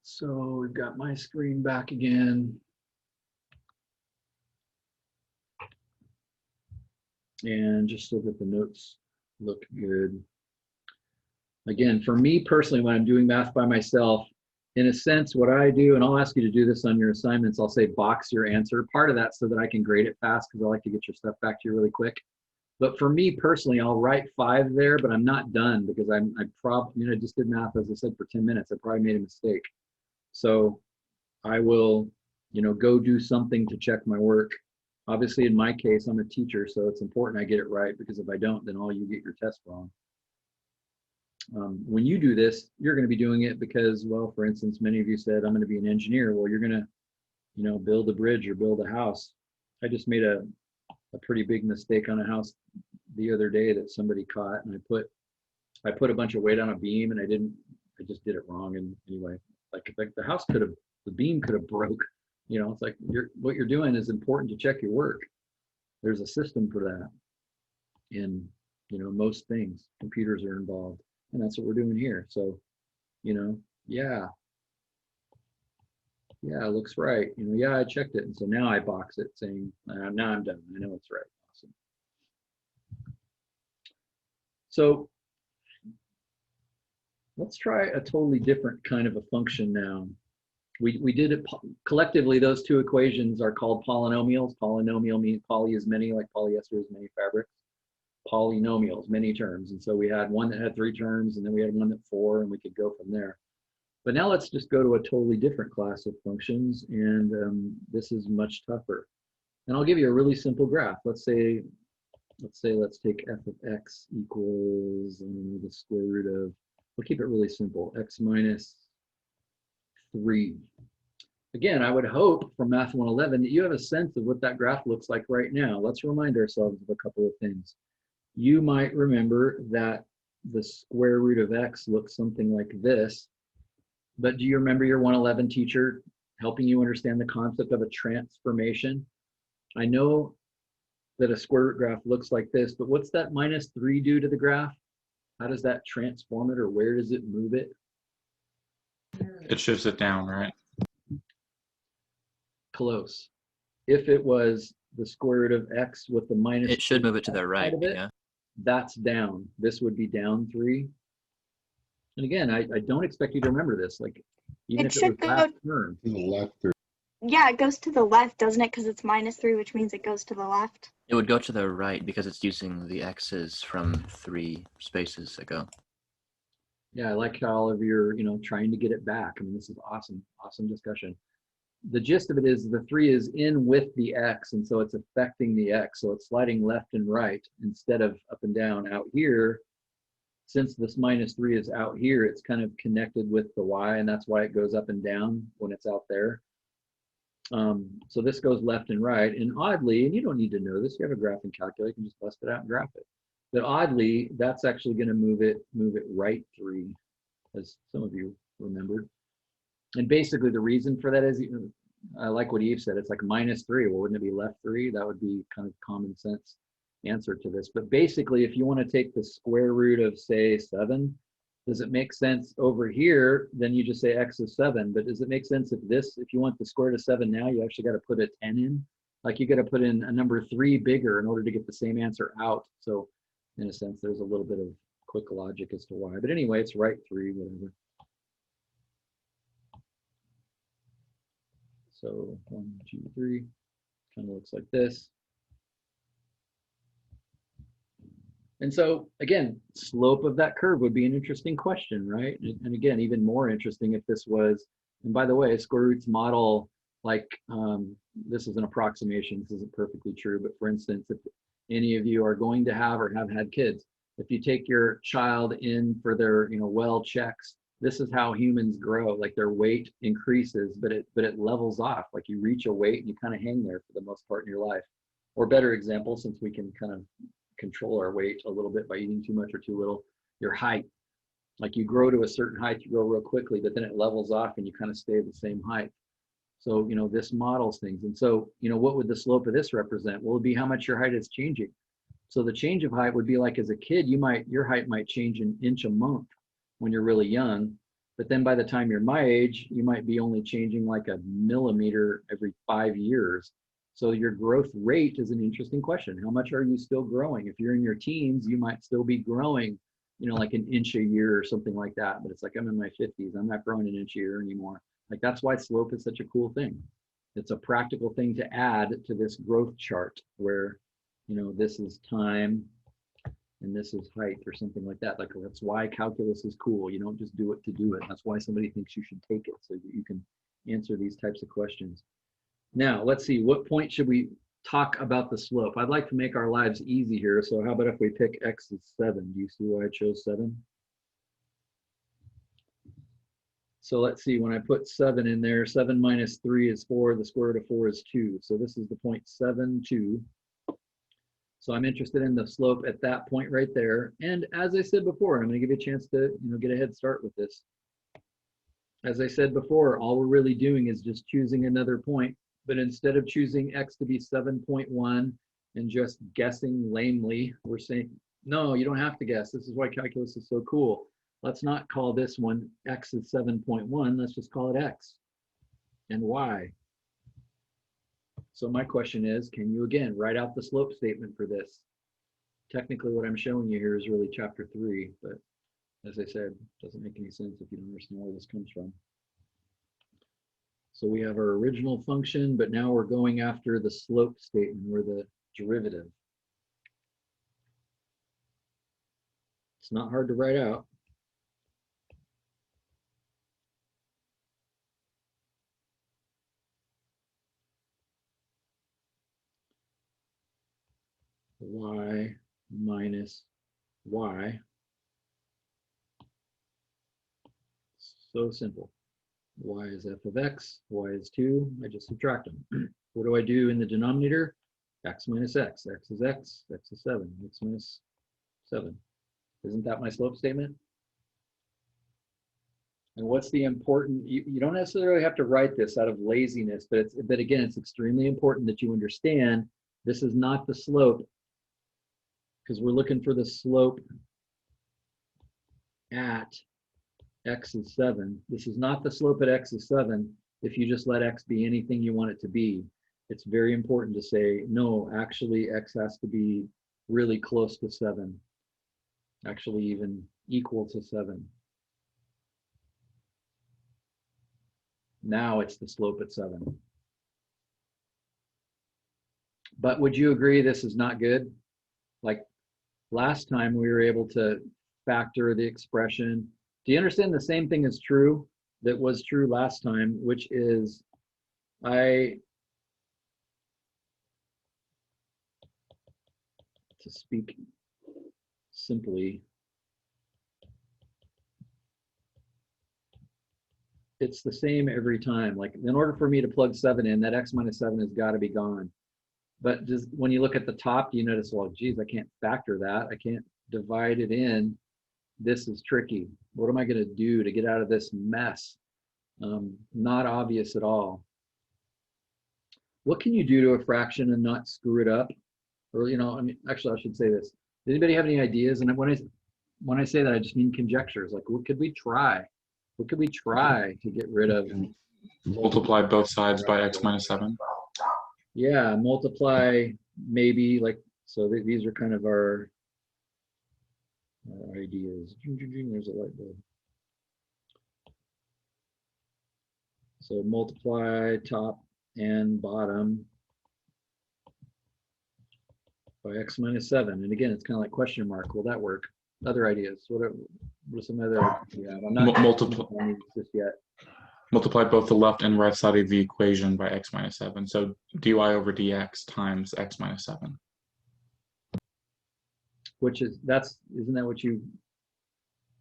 S1: So we've got my screen back again. And just so that the notes look good. Again, for me personally, when I'm doing math by myself, in a sense, what I do, and I'll ask you to do this on your assignments, I'll say box your answer. Part of that so that I can grade it fast because I like to get your stuff back to you really quick. But for me personally, I'll write 5 there, but I'm not done because I just did math, as I said, for 10 minutes. I probably made a mistake. So I will, go do something to check my work. Obviously, in my case, I'm a teacher, so it's important I get it right because if I don't, then all you get your test wrong. When you do this, you're going to be doing it because, well, for instance, many of you said, I'm going to be an engineer. Well, you're going to, build a bridge or build a house. I just made a pretty big mistake on a house the other day that somebody caught, and I put a bunch of weight on a beam, and I just did it wrong. And anyway, like the house the beam could have broke. It's like what you're doing is important to check your work. There's a system for that. In, most things, computers are involved, and that's what we're doing here. So, yeah. Yeah, it looks right. You know, yeah, I checked it. And so now I box it saying, now I'm done. I know it's right. Awesome. So let's try a totally different kind of a function now. We did it collectively. Those two equations are called polynomials. Polynomial means poly is many, like polyester is many fabrics. Polynomials, many terms. And so we had one that had 3 terms, and then we had one that 4, and we could go from there. But now let's just go to a totally different class of functions, and this is much tougher. And I'll give you a really simple graph. Let's take f of x equals the square root of, we'll keep it really simple, x minus 3. Again, I would hope from Math 111 that you have a sense of what that graph looks like right now. Let's remind ourselves of a couple of things. You might remember that the square root of x looks something like this. But do you remember your 111 teacher helping you understand the concept of a transformation? I know that a square root graph looks like this, but what's that minus 3 do to the graph? How does that transform it, or where does it move it?
S4: It shifts it down, right?
S1: Close. If it was the square root of x with the minus,
S7: it should move it to the right, yeah.
S1: That's down. This would be down 3. And again, I don't expect you to remember this. Like, even if it was last turn.
S3: To the left.
S5: Yeah, it goes to the left, doesn't it? Because it's minus 3, which means it goes to the left.
S7: It would go to the right because it's using the x's from 3 spaces ago.
S1: Yeah, I like how all of your, trying to get it back. I mean, this is awesome, awesome discussion. The gist of it is the 3 is in with the x, and so it's affecting the x. So it's sliding left and right instead of up and down. Out here, since this minus 3 is out here, it's kind of connected with the y, and that's why it goes up and down when it's out there. So this goes left and right, and oddly, and you don't need to know this, you have a graphing calculator, you can just bust it out and graph it. But oddly, that's actually going to move it right 3, as some of you remembered. And basically the reason for that is, I like what Eve said, it's like minus 3. Well, wouldn't it be left 3? That would be kind of common sense answer to this. But basically, if you want to take the square root of, say, 7, does it make sense over here? Then you just say x is 7. But does it make sense if you want the square root of 7 now, you actually got to put a 10 in? Like, you got to put in a number 3 bigger in order to get the same answer out. So in a sense, there's a little bit of quick logic as to why. But anyway, it's right 3, whatever. So 1, 2, 3, kind of looks like this. And so again, slope of that curve would be an interesting question, right? And again, even more interesting if this was, and by the way, square roots model, like this is an approximation, this isn't perfectly true, but for instance, if any of you are going to have or have had kids, if you take your child in for their well checks, this is how humans grow. Like, their weight increases, but it levels off. Like, you reach a weight and you kind of hang there for the most part in your life. Or better example, since we can kind of control our weight a little bit by eating too much or too little, your height. Like, you grow to a certain height, you grow real quickly, but then it levels off and you kind of stay the same height. So, this models things. And so, what would the slope of this represent? Well, it'd be how much your height is changing. So the change of height would be like, as a kid, your height might change an inch a month when you're really young. But then by the time you're my age, you might be only changing like a millimeter every 5 years. So your growth rate is an interesting question. How much are you still growing? If you're in your teens, you might still be growing, like an inch a year or something like that. But it's like, I'm in my 50s, I'm not growing an inch a year anymore. Like, that's why slope is such a cool thing. It's a practical thing to add to this growth chart where, this is time and this is height or something like that. Like, that's why calculus is cool. You don't just do it to do it. That's why somebody thinks you should take it, so that you can answer these types of questions. Now, let's see, what point should we talk about the slope? I'd like to make our lives easy here. So how about if we pick x is 7? Do you see why I chose 7? So let's see, when I put 7 in there, 7 minus 3 is 4. The square root of 4 is 2. So this is the point 7, 2. So I'm interested in the slope at that point right there. And as I said before, I'm going to give you a chance to get a head start with this. As I said before, all we're really doing is just choosing another point. But instead of choosing x to be 7.1 and just guessing lamely, we're saying, no, you don't have to guess. This is why calculus is so cool. Let's not call this one x is 7.1. Let's just call it x. and y. So my question is, can you again write out the slope statement for this? Technically what I'm showing you here is really chapter 3, but as I said, it doesn't make any sense if you don't understand where this comes from. So we have our original function, but now we're going after the slope statement, or the derivative. It's not hard to write out. Y minus y. So simple. Y is f of x, y is 2, I just subtract them. What do I do in the denominator? X minus x, x is 7, x minus 7. Isn't that my slope statement? And what's the important, you don't necessarily have to write this out of laziness, but again, it's extremely important that you understand this is not the slope, because we're looking for the slope at x is 7. This is not the slope at x is 7 if you just let x be anything you want it to be. It's very important to say, no, actually x has to be really close to 7. Actually even equal to 7. Now it's the slope at 7. But would you agree this is not good? Like last time we were able to factor the expression. Do you understand the same thing is true that was true last time, which is to speak simply, it's the same every time. Like in order for me to plug 7 in, that x minus 7 has got to be gone. But just when you look at the top, you notice, well, geez, I can't factor that. I can't divide it in. This is tricky. What am I going to do to get out of this mess? Not obvious at all. What can you do to a fraction and not screw it up? Or, you know, I mean, actually, I should say this. Does anybody have any ideas? And when I say that, I just mean conjectures. Like, what could we try? What could we try to get rid of?
S4: Multiply both sides by x minus 7.
S1: Yeah, multiply maybe, like, so these are kind of our ideas. There's a light bulb. So multiply top and bottom by x minus 7. And again, it's kind of like question mark. Will that work? Other ideas? What are some other ideas? Yeah, I'm not
S4: Multiply.
S1: This yet.
S4: Multiply both the left and right side of the equation by x minus 7. So dy over dx times x minus 7.
S1: Which is, isn't that what you,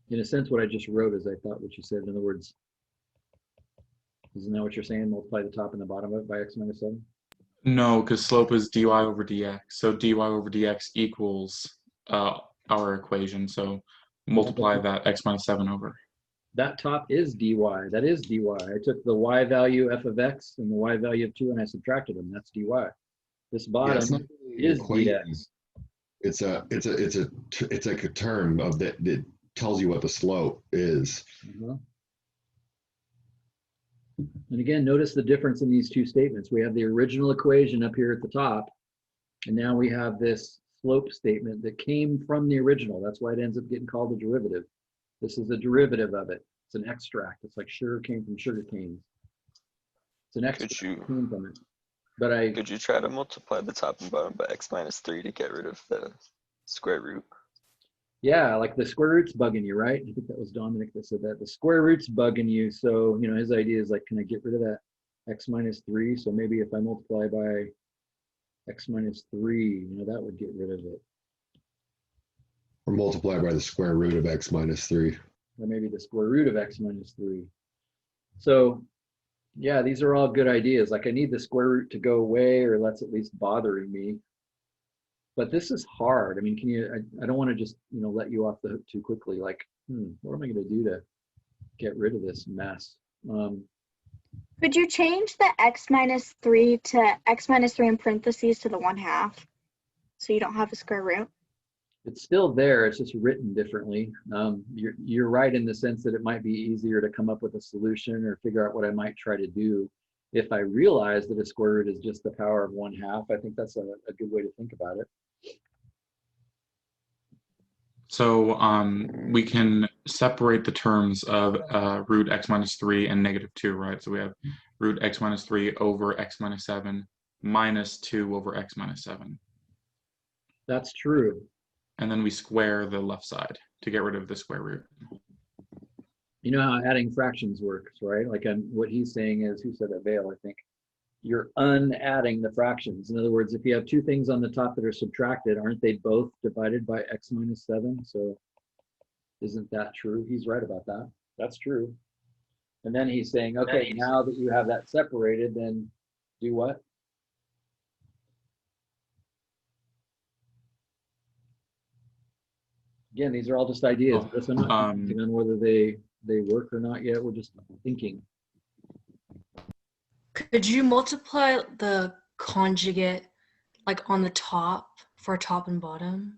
S1: in a sense, what I just wrote is I thought what you said. In other words, isn't that what you're saying? Multiply the top and the bottom of it by x minus 7?
S4: No, because slope is dy over dx. So dy over dx equals our equation. So multiply that x minus 7 over.
S1: That top is dy. That is dy. I took the y value f of x and the y value of 2 and I subtracted them. That's dy. This bottom is dx.
S3: It's like a term of that tells you what the slope is.
S1: And again, notice the difference in these two statements. We have the original equation up here at the top, and now we have this slope statement that came from the original. That's why it ends up getting called a derivative. This is a derivative of it. It's an extract. It's like sugar cane from sugar canes. It's an extract came from it. But
S8: could you try to multiply the top and bottom by x minus 3 to get rid of the square root?
S1: Yeah, like the square root's bugging you, right? I think that was Dominic that said that. The square root's bugging you. So, you know, his idea is like, can I get rid of that x minus 3? So maybe if I multiply by x minus 3, you know, that would get rid of it.
S3: Or multiply by the square root of x minus 3.
S1: Or maybe the square root of x minus 3. So, yeah, these are all good ideas. Like I need the square root to go away, or that's at least bothering me. But this is hard. I mean, can you, I don't want to just, you know, let you off the hook too quickly. Like, what am I going to do to get rid of this mess?
S5: Could you change the x minus 3 to x minus 3 in parentheses to the 1/2 so you don't have a square root?
S1: It's still there. It's just written differently. You're right in the sense that it might be easier to come up with a solution or figure out what I might try to do. if I realize that a square root is just the power of 1/2, I think that's a good way to think about it.
S4: So we can separate the terms of root x minus 3 and -2, right? So we have root x minus 3 over x minus 7 minus 2 over x minus 7.
S1: That's true.
S4: And then we square the left side to get rid of the square root.
S1: You know how adding fractions works, right? Like what he's saying is, who said that? Vale, I think. You're unadding the fractions. In other words, if you have two things on the top that are subtracted, aren't they both divided by x minus 7? So isn't that true? He's right about that. That's true. And then he's saying, okay, now that you have that separated, then do what? Again, these are all just ideas. I'm not commenting on whether they work or not yet. We're just thinking.
S9: Could you multiply the conjugate like on the top for top and bottom?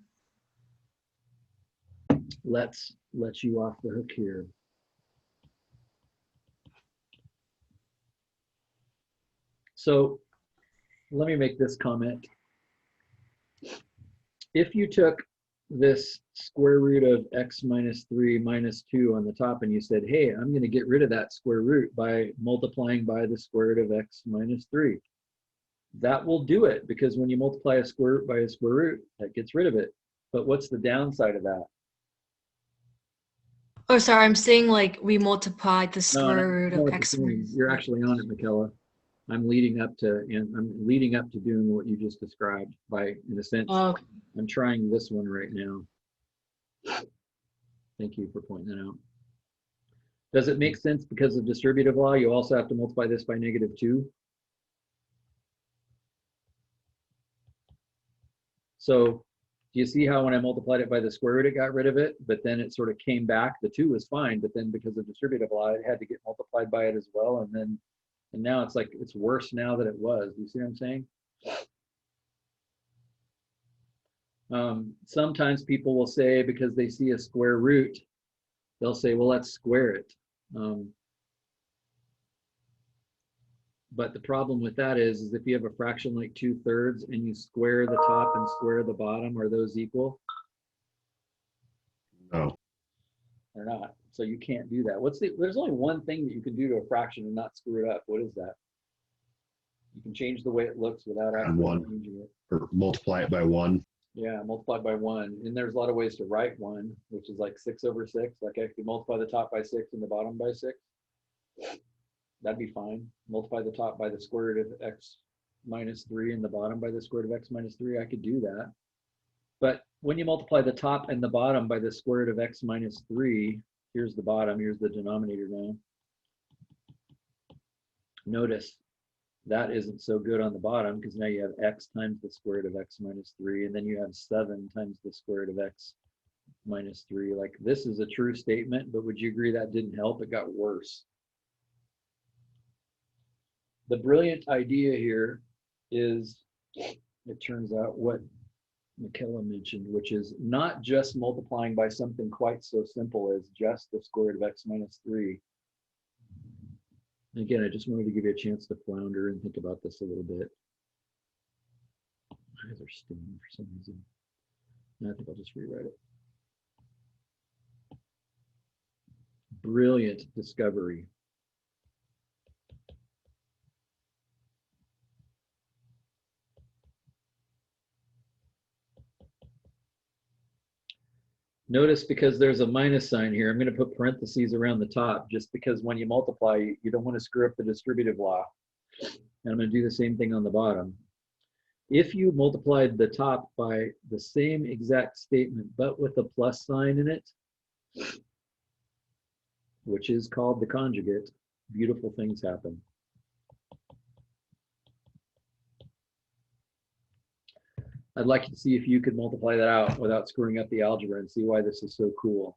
S1: Let's let you off the hook here. So let me make this comment. If you took this square root of x minus 3 minus 2 on the top and you said, hey, I'm going to get rid of that square root by multiplying by the square root of x minus 3. That will do it, because when you multiply a square root by a square root, that gets rid of it. But what's the downside of that?
S9: Oh, sorry, I'm saying like we multiplied the
S1: No,
S9: square root of
S1: what
S9: x
S1: you're saying.
S9: minus
S1: You're actually on it, Michaela. I'm leading up to doing what you just described by, in a sense,
S9: Oh, okay.
S1: I'm trying this one right now. Thank you for pointing that out. Does it make sense because of distributive law? You also have to multiply this by -2. So do you see how when I multiplied it by the square root, it got rid of it, but then it sort of came back. The 2 was fine, but then because of distributive law, it had to get multiplied by it as well. And now it's like, it's worse now than it was. Do you see what I'm saying? Sometimes people will say, because they see a square root, they'll say, well, let's square it. But the problem with that is if you have a fraction like 2/3 and you square the top and square the bottom, are those equal?
S3: No.
S1: They're not. So you can't do that. There's only one thing that you can do to a fraction and not screw it up. What is that? You can change the way it looks without actually changing it.
S3: Or multiply it by 1.
S1: Yeah, multiply by 1. And there's a lot of ways to write 1, which is like 6/6. Like I could multiply the top by 6 and the bottom by 6. That'd be fine. Multiply the top by the square root of x minus 3 and the bottom by the square root of x minus 3. I could do that. But when you multiply the top and the bottom by the square root of x minus 3, here's the bottom, here's the denominator now. Notice that isn't so good on the bottom, because now you have x times the square root of x minus 3, and then you have 7 times the square root of x minus 3. Like, this is a true statement, but would you agree that didn't help? It got worse. The brilliant idea here is, it turns out, what Michaela mentioned, which is not just multiplying by something quite so simple as just the square root of x minus 3. Again, I just wanted to give you a chance to flounder and think about this a little bit. My eyes are stinging for some reason. And I think I'll just rewrite it. Brilliant discovery. Notice, because there's a minus sign here, I'm going to put parentheses around the top, just because when you multiply, you don't want to screw up the distributive law. And I'm going to do the same thing on the bottom. If you multiplied the top by the same exact statement, but with a plus sign in it, which is called the conjugate, beautiful things happen. I'd like to see if you could multiply that out without screwing up the algebra and see why this is so cool.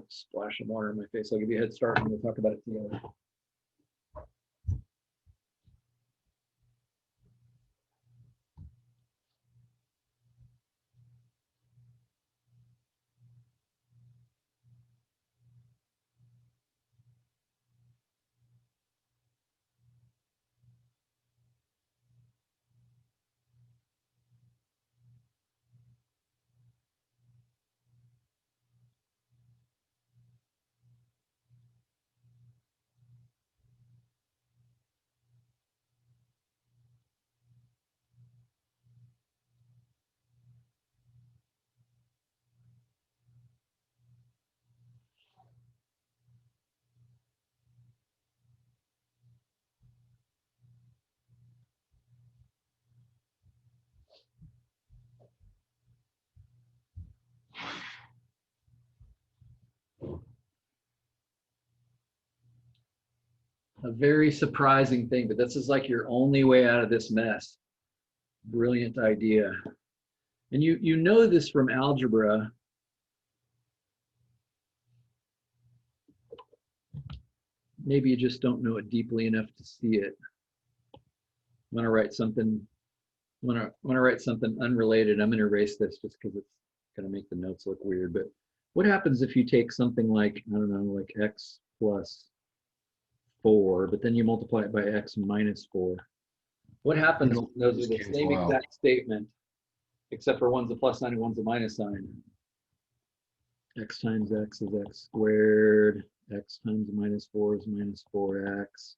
S1: Splash of water in my face. I'll give you a head start and we'll talk about it together. A very surprising thing, but this is like your only way out of this mess. Brilliant idea. And you know this from algebra. Maybe you just don't know it deeply enough to see it. I'm gonna write something. I'm gonna write something unrelated. I'm gonna erase this just because it's gonna make the notes look weird. But what happens if you take something like, I don't know, like x plus 4, but then you multiply it by x minus 4? What happens when those are the same exact statement, except for one's a plus sign and one's a minus sign? X times x is x squared. X times minus 4 is minus 4x.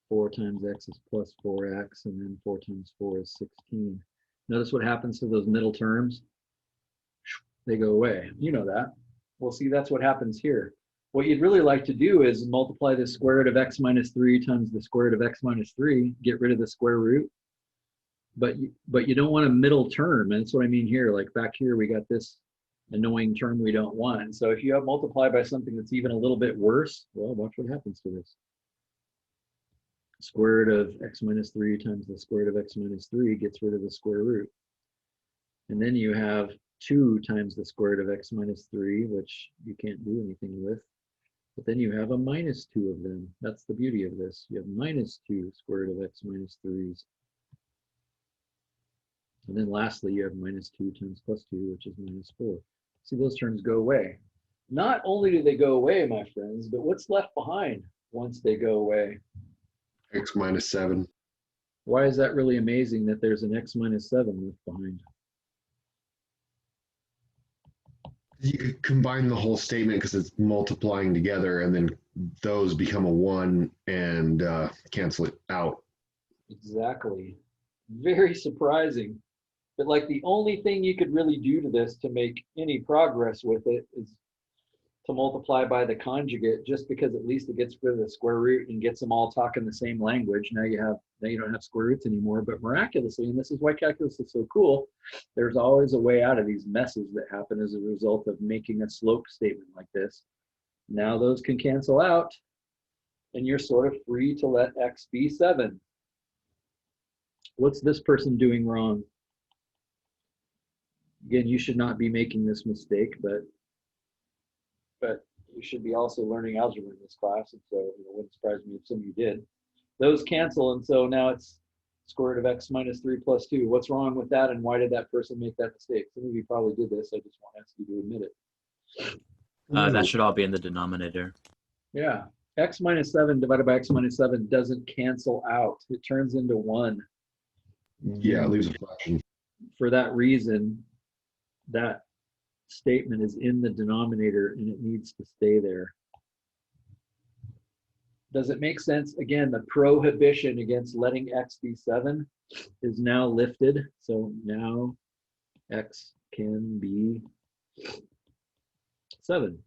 S1: 4 times x is plus 4x, and then 4 times 4 is 16. Notice what happens to those middle terms? They go away. You know that. Well, see, that's what happens here. What you'd really like to do is multiply the square root of x minus 3 times the square root of x minus 3, get rid of the square root. But you don't want a middle term, and that's what I mean here. Like back here, we got this annoying term we don't want. And so if you have multiplied by something that's even a little bit worse, well, watch what happens to this. Square root of x minus 3 times the square root of x minus 3 gets rid of the square root. And then you have 2 times the square root of x minus 3, which you can't do anything with. But then you have a minus 2 of them. That's the beauty of this. You have minus 2 square root of x minus 3's. And then lastly, you have minus 2 times plus 2, which is minus 4. See, those terms go away. Not only do they go away, my friends, but what's left behind once they go away?
S3: X minus 7.
S1: Why is that really amazing that there's an x minus 7 left behind?
S3: You could combine the whole statement because it's multiplying together, and then those become a 1 and cancel it out.
S1: Exactly. Very surprising. But like the only thing you could really do to this to make any progress with it is to multiply by the conjugate, just because at least it gets rid of the square root and gets them all talking the same language. Now you don't have square roots anymore, but miraculously, and this is why calculus is so cool, there's always a way out of these messes that happen as a result of making a slope statement like this. Now those can cancel out, and you're sort of free to let x be 7. What's this person doing wrong? Again, you should not be making this mistake, but you should be also learning algebra in this class, and so it wouldn't surprise me if some of you did. Those cancel, and so now it's square root of x minus 3 plus 2. What's wrong with that, and why did that person make that mistake? Some of you probably did this. I just won't ask you to admit it.
S7: That should all be in the denominator.
S1: Yeah, x minus 7 divided by x minus 7 doesn't cancel out. It turns into 1.
S3: Yeah, it leaves a fraction.
S1: For that reason, that statement is in the denominator and it needs to stay there. Does it make sense? Again, the prohibition against letting x be 7 is now lifted. So now x can be 7.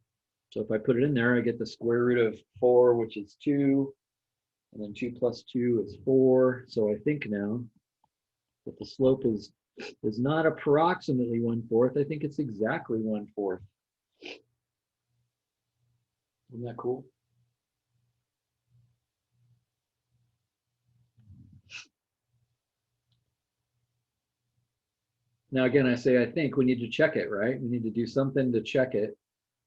S1: So if I put it in there, I get the square root of 4, which is 2. And then 2 plus 2 is 4. So I think now that the slope is not approximately 1/4. I think it's exactly 1/4. Isn't that cool? Now, again, I say I think we need to check it, right? We need to do something to check it.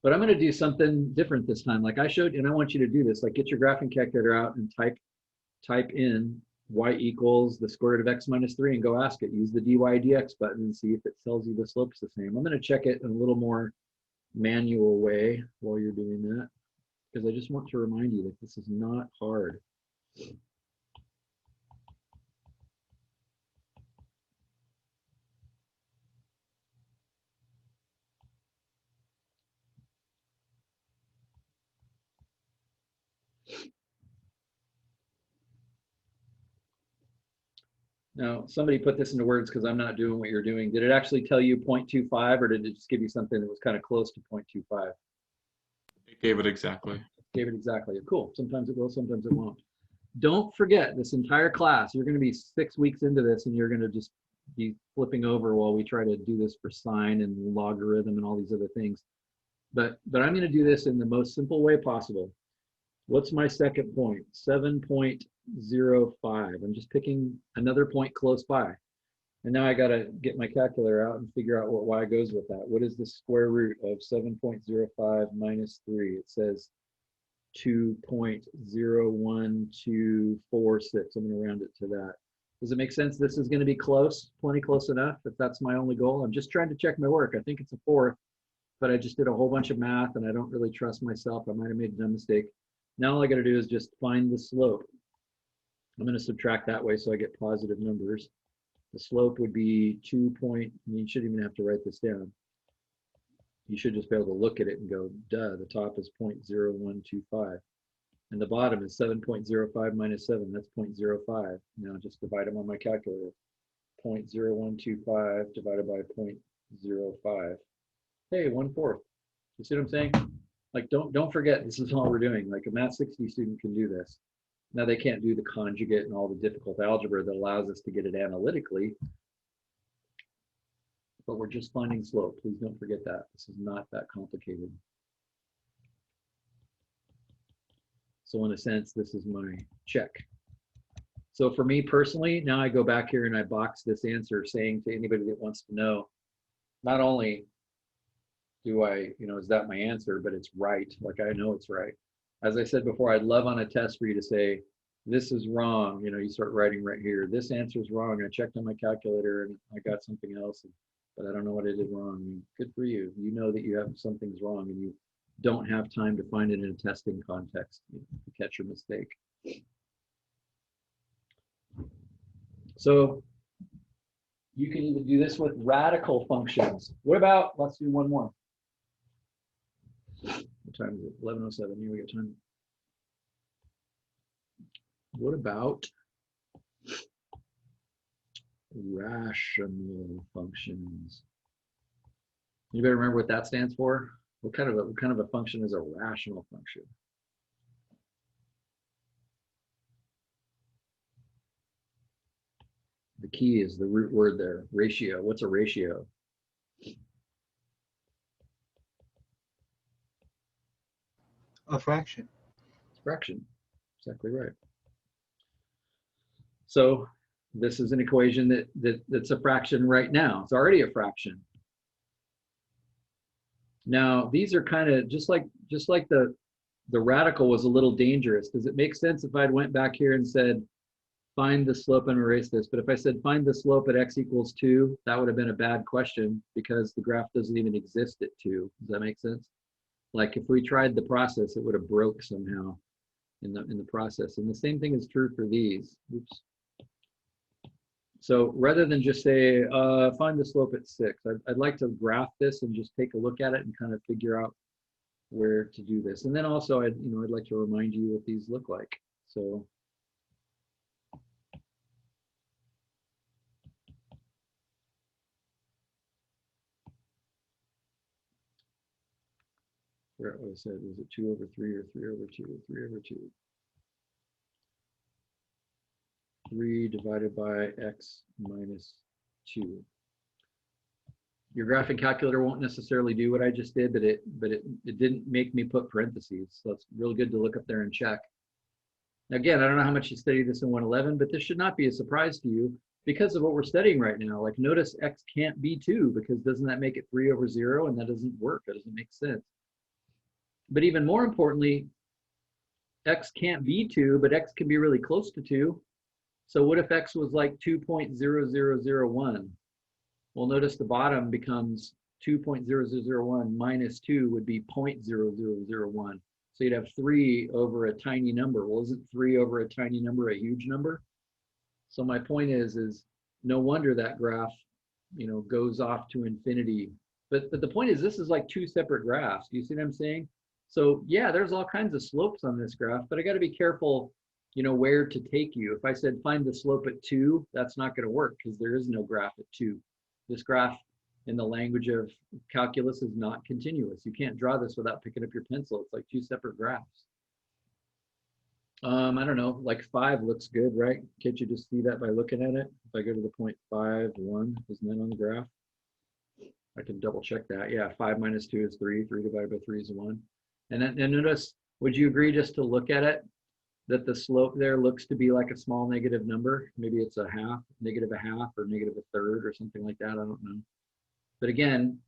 S1: But I'm going to do something different this time. Like I showed, and I want you to do this. Like get your graphing calculator out and type in y equals the square root of x minus 3 and go ask it. Use the dy dx button and see if it tells you the slope's the same. I'm going to check it in a little more manual way while you're doing that, because I just want to remind you that this is not hard. Now, somebody put this into words because I'm not doing what you're doing. Did it actually tell you 0.25, or did it just give you something that was kind of close to 0.25?
S4: It gave it exactly.
S1: Gave it exactly. Cool. Sometimes it will, sometimes it won't. Don't forget, this entire class, you're going to be 6 weeks into this, and you're going to just be flipping over while we try to do this for sine and logarithm and all these other things. But I'm going to do this in the most simple way possible. What's my second point? 7.05. I'm just picking another point close by. And now I got to get my calculator out and figure out what y goes with that. What is the square root of 7.05 minus 3? It says 2.01246. I'm going to round it to that. Does it make sense? This is going to be close, plenty close enough if that's my only goal. I'm just trying to check my work. I think it's a 4th, but I just did a whole bunch of math and I don't really trust myself. I might have made a dumb mistake. Now all I got to do is just find the slope. I'm going to subtract that way so I get positive numbers. The slope would be 2 point, and you shouldn't even have to write this down. You should just be able to look at it and go, duh, the top is 0.0125. And the bottom is 7.05 minus 7, that's 0.05. Now just divide them on my calculator. 0.0125 divided by 0.05. Hey, 1/4. You see what I'm saying? Like, don't forget, this is all we're doing. Like a Math 60 student can do this. Now they can't do the conjugate and all the difficult algebra that allows us to get it analytically, but we're just finding slope. Please don't forget that. This is not that complicated. So in a sense, this is my check. So for me personally, now I go back here and I box this answer saying to anybody that wants to know, not only do I, is that my answer, but it's right. Like I know it's right. As I said before, I'd love on a test for you to say, this is wrong. You start writing right here. This answer is wrong. I checked on my calculator and I got something else, but I don't know what I did wrong. I mean, good for you. You know that you have something's wrong and you don't have time to find it in a testing context to catch your mistake. So you can even do this with radical functions. What about, let's do one more. What time is it? 11:07. Here we got time. What about rational functions? You better remember what that stands for. What kind of a function is a rational function? The key is the root word there, ratio. What's a ratio?
S2: A fraction.
S1: It's a fraction. Exactly right. So this is an equation that's a fraction right now. It's already a fraction. Now these are kind of just like the radical was a little dangerous. Does it make sense if I'd went back here and said find the slope and erase this? But if I said find the slope at x equals 2, that would have been a bad question because the graph doesn't even exist at 2. Does that make sense? Like if we tried the process, it would have broke somehow in the process. And the same thing is true for these. Oops. So rather than just say, find the slope at 6, I'd like to graph this and just take a look at it and kind of figure out where to do this. And then also, I'd like to remind you what these look like. So what I said, was it 2/3 or 3/2? 3/2. 3 divided by x minus 2. Your graphing calculator won't necessarily do what I just did, but it didn't make me put parentheses. So it's really good to look up there and check. Now, again, I don't know how much you studied this in 111, but this should not be a surprise to you because of what we're studying right now. Like notice x can't be 2 because doesn't that make it 3/0? And that doesn't work. That doesn't make sense. But even more importantly, x can't be 2, but x can be really close to 2. So what if x was like 2.0001? Well, notice the bottom becomes 2.0001 minus 2 would be 0.0001. So you'd have 3 over a tiny number. Well, isn't 3 over a tiny number a huge number? So my point is no wonder that graph, goes off to infinity. But the point is this is like 2 separate graphs. Do you see what I'm saying? So yeah, there's all kinds of slopes on this graph, but I got to be careful, where to take you. If I said find the slope at 2, that's not going to work because there is no graph at 2. This graph in the language of calculus is not continuous. You can't draw this without picking up your pencil. It's like 2 separate graphs. I don't know, like 5 looks good, right? Can't you just see that by looking at it? If I go to the point 5, 1, isn't that on the graph? I can double check that. Yeah, 5 minus 2 is 3. 3 divided by 3 is 1. And notice Would you agree just to look at it that the slope there looks to be like a small negative number? Maybe it's a half, negative a half, or negative a third, or something like that. I don't know. But again,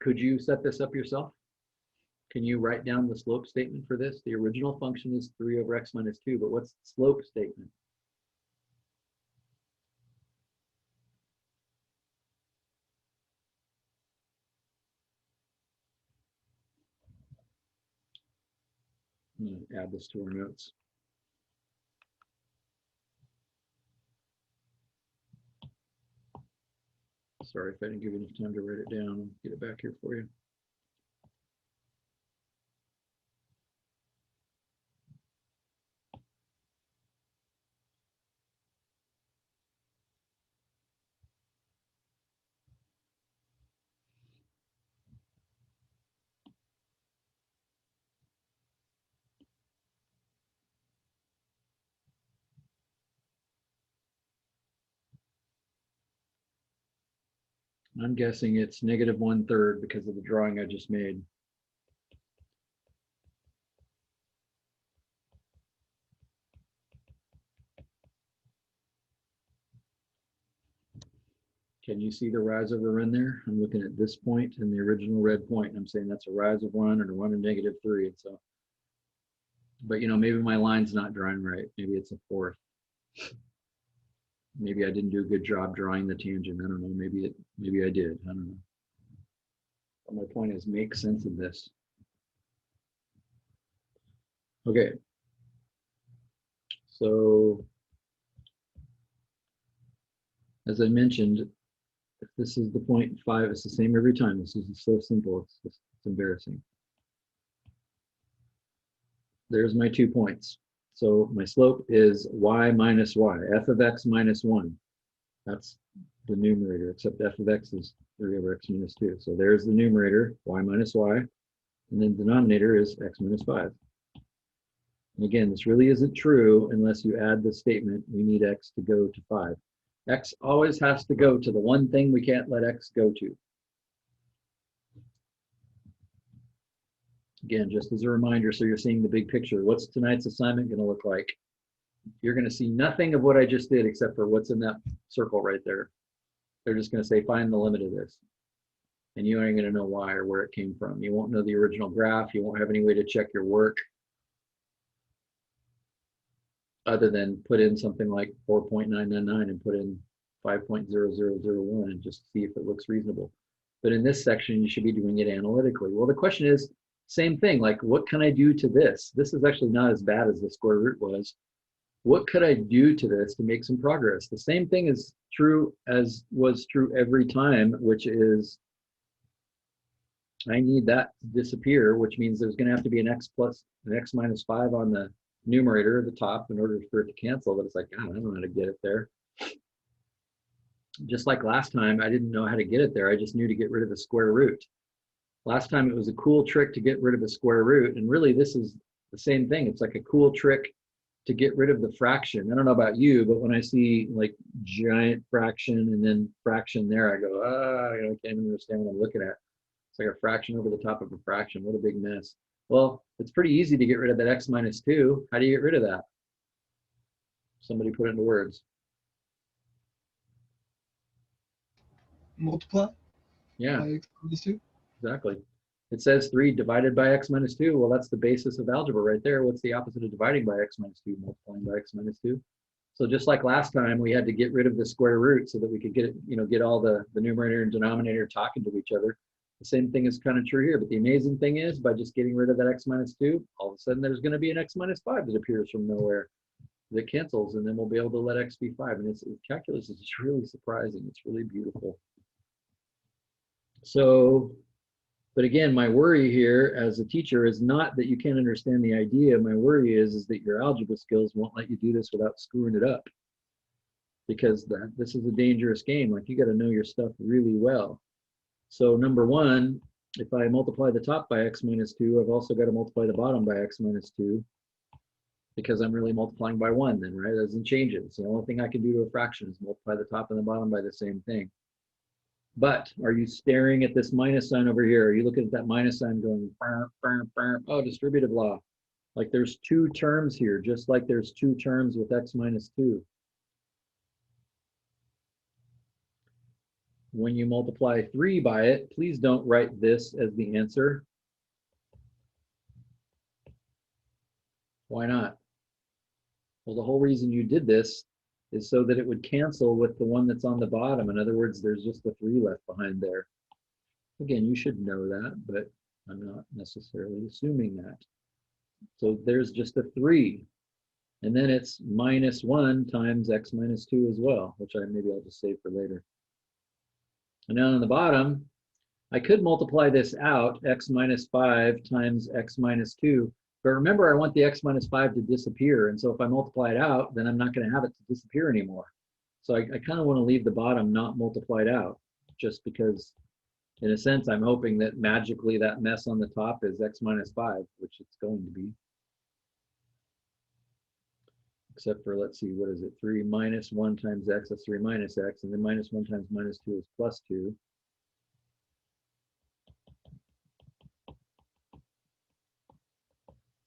S1: could you set this up yourself? Can you write down the slope statement for this? The original function is 3 over x minus 2, but what's the slope statement? I'm going to add this to our notes. Sorry if I didn't give you enough time to write it down. I'll get it back here for you. I'm guessing it's negative 1/3 because of the drawing I just made. Can you see the rise over run there? I'm looking at this point and the original red point, and I'm saying that's a rise of 1 and a 1 and negative 3. And so, but you know, maybe my line's not drawing right. Maybe it's a 4th. Maybe I didn't do a good job drawing the tangent. I don't know. Maybe I did. I don't know. But my point is, make sense of this. Okay. So, as I mentioned, if this is the 0.5, it's the same every time. This is so simple. It's embarrassing. There's my 2 points. So my slope is y minus y, f of x minus 1. That's the numerator, except f of x is 3 over x minus 2. So there's the numerator, y minus y, and then the denominator is x minus 5. And again, this really isn't true unless you add the statement, we need x to go to 5. X always has to go to the one thing we can't let x go to. Again, just as a reminder, so you're seeing the big picture. What's tonight's assignment going to look like? You're going to see nothing of what I just did except for what's in that circle right there. They're just going to say, find the limit of this. And you aren't going to know why or where it came from. You won't know the original graph. You won't have any way to check your work other than put in something like 4.999 and put in 5.0001 and just see if it looks reasonable. But in this section, you should be doing it analytically. Well, the question is, same thing, like what can I do to this? This is actually not as bad as the square root was. What could I do to this to make some progress? The same thing is true as was true every time, which is I need that to disappear, which means there's going to have to be an x minus 5 on the numerator at the top in order for it to cancel. But it's like, God, I don't know how to get it there. Just like last time, I didn't know how to get it there. I just knew to get rid of the square root. Last time it was a cool trick to get rid of a square root, and really this is the same thing. It's like a cool trick to get rid of the fraction. I don't know about you, but when I see like giant fraction and then fraction there, I go, I can't even understand what I'm looking at. It's like a fraction over the top of a fraction. What a big mess. Well, it's pretty easy to get rid of that x minus 2. How do you get rid of that? Somebody put it into words.
S2: Multiply?
S1: Yeah.
S2: By x minus 2?
S1: Exactly. It says 3 divided by x minus 2. Well, that's the basis of algebra right there. What's the opposite of dividing by x minus 2? Multiplying by x minus 2. So just like last time, we had to get rid of the square root so that we could get all the numerator and denominator talking to each other. The same thing is kind of true here. But the amazing thing is, by just getting rid of that x minus 2, all of a sudden there's going to be an x minus 5 that appears from nowhere that cancels, and then we'll be able to let x be 5. And calculus is just really surprising. It's really beautiful. So, but again, my worry here as a teacher is not that you can't understand the idea. My worry is that your algebra skills won't let you do this without screwing it up. Because this is a dangerous game. Like, you got to know your stuff really well. So number one, if I multiply the top by x minus 2, I've also got to multiply the bottom by x minus 2. Because I'm really multiplying by 1 then, right? It doesn't change it. So the only thing I can do to a fraction is multiply the top and the bottom by the same thing. But are you staring at this minus sign over here? Are you looking at that minus sign going, oh, distributive law? Like there's two terms here, just like there's two terms with x minus 2. When you multiply 3 by it, please don't write this as the answer. Why not? Well, the whole reason you did this is so that it would cancel with the one that's on the bottom. In other words, there's just a 3 left behind there. Again, you should know that, but I'm not necessarily assuming that. So there's just a 3. And then it's minus 1 times x minus 2 as well, which maybe I'll just save for later. And now on the bottom, I could multiply this out, x minus 5 times x minus 2. But remember, I want the x minus 5 to disappear. And so if I multiply it out, then I'm not going to have it to disappear anymore. So I kind of want to leave the bottom not multiplied out, just because, in a sense, I'm hoping that magically that mess on the top is x minus 5, which it's going to be. Except for, let's see, what is it? 3 minus 1 times x, that's 3 minus x. And then minus 1 times minus 2 is plus 2.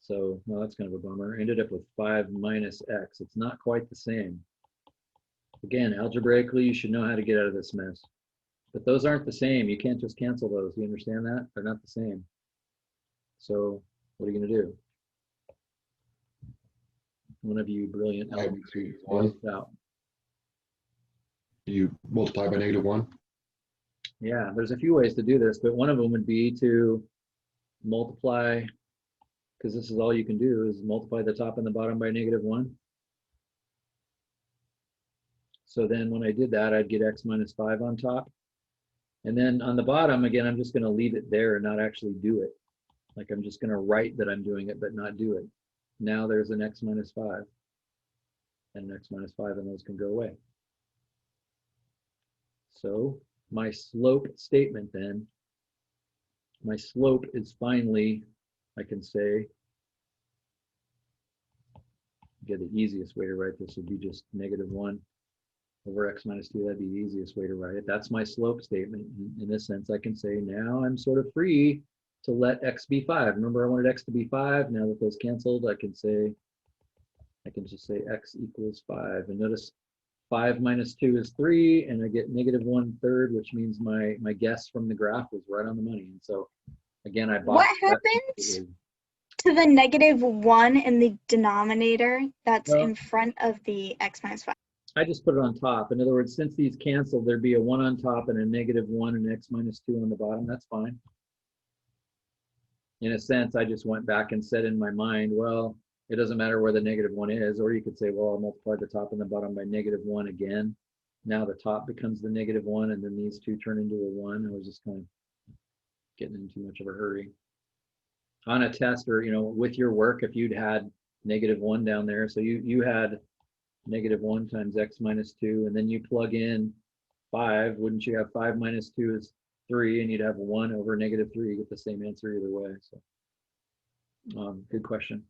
S1: So, well, that's kind of a bummer. Ended up with 5 minus x. It's not quite the same. Again, algebraically, you should know how to get out of this mess. But those aren't the same. You can't just cancel those. You understand that? They're not the same. So, what are you going to do? One of you brilliant elementary out.
S3: You multiply by -1?
S1: Yeah, there's a few ways to do this, but one of them would be to multiply, because this is all you can do, is multiply the top and the bottom by -1. So then when I did that, I'd get x minus 5 on top. And then on the bottom, again, I'm just going to leave it there and not actually do it. Like I'm just going to write that I'm doing it, but not do it. Now there's an x minus 5 and an x minus 5, and those can go away. So my slope statement then, my slope is finally, I can say, the easiest way to write this would be just -1 over x minus 2. That'd be the easiest way to write it. That's my slope statement. In this sense, I can say now I'm sort of free to let x be 5. Remember, I wanted x to be 5. Now that those canceled, I can just say x equals 5. And notice 5 minus 2 is 3, and I get -1/3, which means my guess from the graph was right on the money. And so, again, I bought.
S5: What happens to the -1 in the denominator that's in front of the x minus 5?
S1: I just put it on top. In other words, since these canceled, there'd be a 1 on top and a -1 and x minus 2 on the bottom. That's fine. In a sense, I just went back and said in my mind, well, it doesn't matter where the -1 is. Or you could say, well, I'll multiply the top and the bottom by -1 again. Now the top becomes the -1, and then these two turn into a 1. I was just kind of getting in too much of a hurry. On a test, or with your work, if you'd had -1 down there, so you had -1 times x minus 2, and then you plug in 5, wouldn't you have 5 minus 2 is 3, and you'd have 1 over -3. You get the same answer either way. So good question.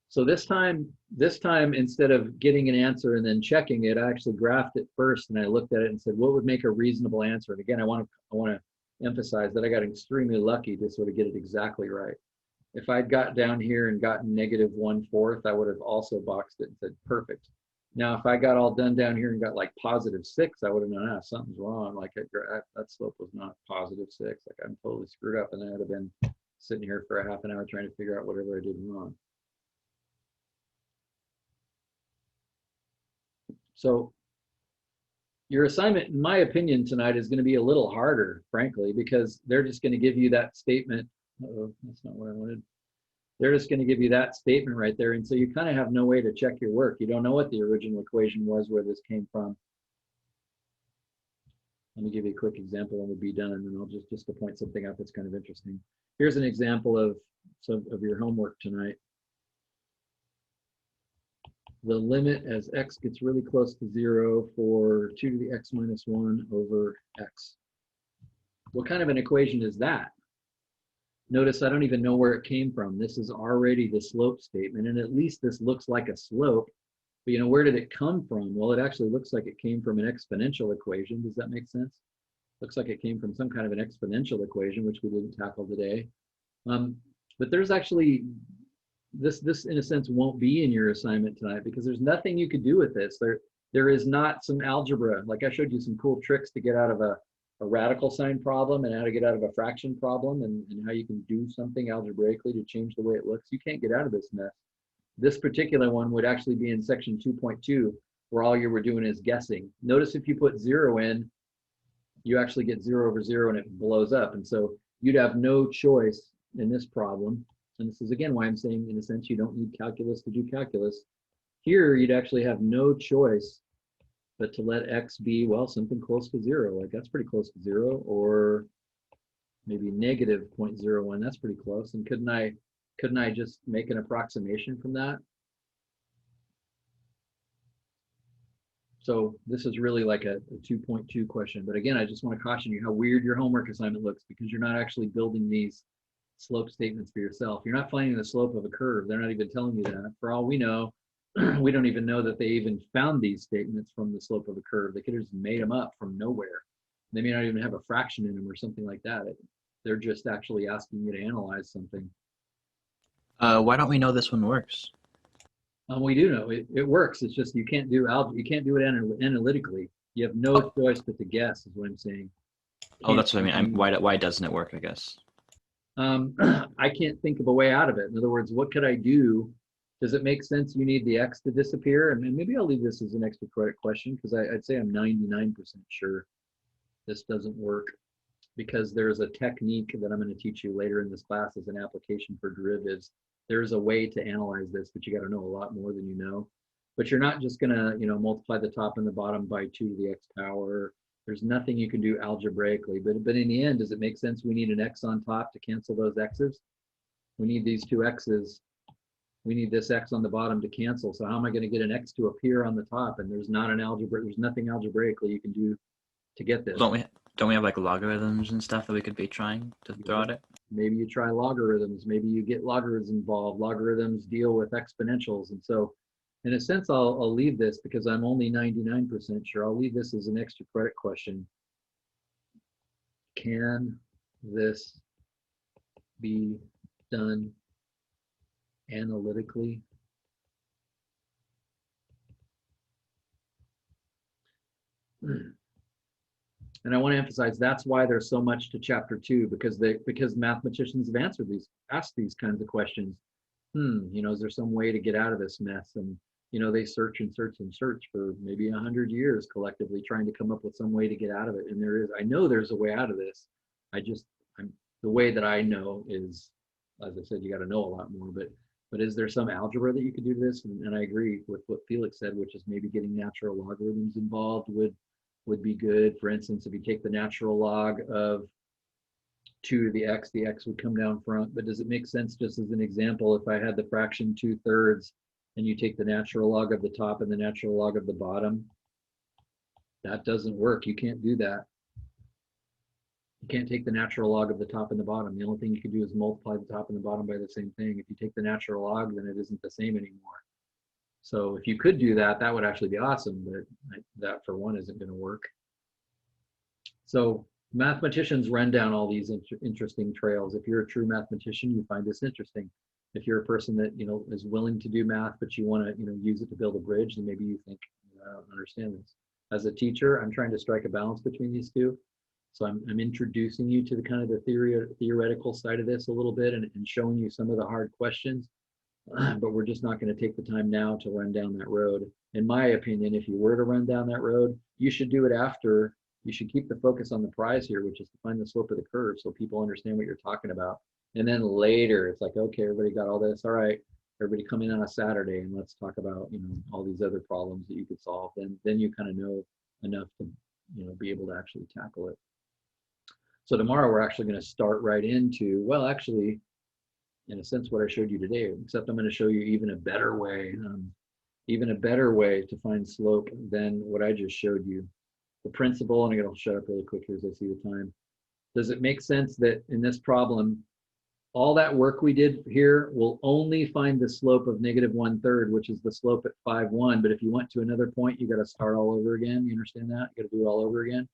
S1: So this time, instead of getting an answer and then checking it, I actually graphed it first, and I looked at it and said, what would make a reasonable answer? And again, I want to emphasize that I got extremely lucky to sort of get it exactly right. If I'd got down here and gotten -1/4, I would have also boxed it and said perfect. Now, if I got all done down here and got like +6, I would have known, something's wrong. Like that slope was not +6. Like I'm totally screwed up, and I would have been sitting here for a half an hour trying to figure out whatever I did wrong. So your assignment, in my opinion, tonight is going to be a little harder, frankly, because they're just going to give you that statement. Uh-oh, that's not what I wanted. They're just going to give you that statement right there. And so you kind of have no way to check your work. You don't know what the original equation was, where this came from. Let me give you a quick example and we'll be done. And then I'll just to point something out that's kind of interesting. Here's an example of your homework tonight. The limit as x gets really close to 0 for 2 to the x minus 1 over x. What kind of an equation is that? Notice I don't even know where it came from. This is already the slope statement, and at least this looks like a slope. But where did it come from? Well, it actually looks like it came from an exponential equation. Does that make sense? Looks like it came from some kind of an exponential equation, which we didn't tackle today. But there's actually, this in a sense won't be in your assignment tonight because there's nothing you could do with this. There is not some algebra. Like I showed you some cool tricks to get out of a radical sign problem and how to get out of a fraction problem and how you can do something algebraically to change the way it looks. You can't get out of this mess. This particular one would actually be in section 2.2 where all you were doing is guessing. Notice if you put 0 in, you actually get 0 over 0 and it blows up. And so you'd have no choice in this problem. And this is again why I'm saying in a sense you don't need calculus to do calculus. Here you'd actually have no choice but to let x be, well, something close to 0. Like that's pretty close to 0, or maybe negative 0.01. That's pretty close. And couldn't I just make an approximation from that? So this is really like a 2.2 question. But again, I just want to caution you how weird your homework assignment looks because you're not actually building these slope statements for yourself. You're not finding the slope of a curve. They're not even telling you that. For all we know, we don't even know that they even found these statements from the slope of a curve. They could have just made them up from nowhere. They may not even have a fraction in them or something like that. They're just actually asking you to analyze something.
S7: Why don't we know this one works?
S1: We do know it works. It's just you can't do it analytically. You have no choice but to guess, is what I'm saying.
S7: Oh, that's what I mean. Why doesn't it work, I guess?
S1: I can't think of a way out of it. In other words, what could I do? Does it make sense you need the x to disappear? And maybe I'll leave this as an extra credit question because I'd say I'm 99% sure this doesn't work because there's a technique that I'm going to teach you later in this class as an application for derivatives. There's a way to analyze this, but you got to know a lot more than you know. But you're not just going to, multiply the top and the bottom by 2 to the x power. There's nothing you can do algebraically. But in the end, does it make sense we need an x on top to cancel those x's? We need these two x's. We need this x on the bottom to cancel. So how am I going to get an x to appear on the top? And there's nothing algebraically you can do to get this.
S7: Don't we have like logarithms and stuff that we could be trying to throw at it?
S1: Maybe you try logarithms. Maybe you get logarithms involved. Logarithms deal with exponentials. And so in a sense, I'll leave this because I'm only 99% sure. I'll leave this as an extra credit question. Can this be done analytically? And I want to emphasize that's why there's so much to chapter 2 because mathematicians have asked these kinds of questions. Is there some way to get out of this mess? And they search and search and search for maybe 100 years collectively trying to come up with some way to get out of it. And I know there's a way out of this. The way that I know is, as I said, you got to know a lot more, but is there some algebra that you could do to this? And I agree with what Felix said, which is maybe getting natural logarithms involved would be good. For instance, if you take the natural log of 2 to the x would come down front. But does it make sense, just as an example, if I had the fraction 2/3 and you take the natural log of the top and the natural log of the bottom? That doesn't work. You can't do that. You can't take the natural log of the top and the bottom. The only thing you can do is multiply the top and the bottom by the same thing. If you take the natural log, then it isn't the same anymore. So if you could do that, that would actually be awesome, but that for one isn't going to work. So mathematicians run down all these interesting trails. If you're a true mathematician, you find this interesting. If you're a person that is willing to do math, but you want to use it to build a bridge, then maybe you think, I don't understand this. As a teacher, I'm trying to strike a balance between these two. So I'm introducing you to the kind of the theoretical side of this a little bit and showing you some of the hard questions. But we're just not going to take the time now to run down that road. In my opinion, if you were to run down that road, you should do it after. You should keep the focus on the prize here, which is to find the slope of the curve so people understand what you're talking about. And then later, it's like, okay, everybody got all this. All right, everybody come in on a Saturday and let's talk about, all these other problems that you could solve. Then you kind of know enough to, be able to actually tackle it. So tomorrow we're actually going to start right into, well, actually, in a sense, what I showed you today, except I'm going to show you even a better way to find slope than what I just showed you. The principle, and I'm going to shut up really quick here as I see the time. Does it make sense that in this problem, all that work we did here will only find the slope of -1/3, which is the slope at 5,1. But if you went to another point, you got to start all over again. You understand that? You got to do it all over again.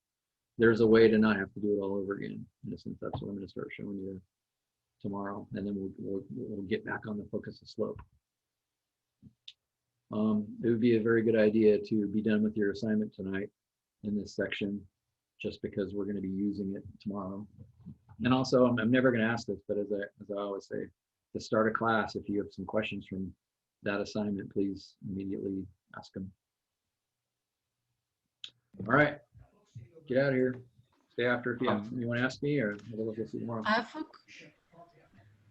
S1: There's a way to not have to do it all over again. In a sense, that's what I'm going to start showing you tomorrow, and then we'll get back on the focus of slope. It would be a very good idea to be done with your assignment tonight in this section, just because we're going to be using it tomorrow. And also, I'm never going to ask this, but as I always say, to start a class, if you have some questions from that assignment, please immediately ask them. All right, get out of here. Stay after if you have something you want to ask me, or we'll see you tomorrow.
S9: I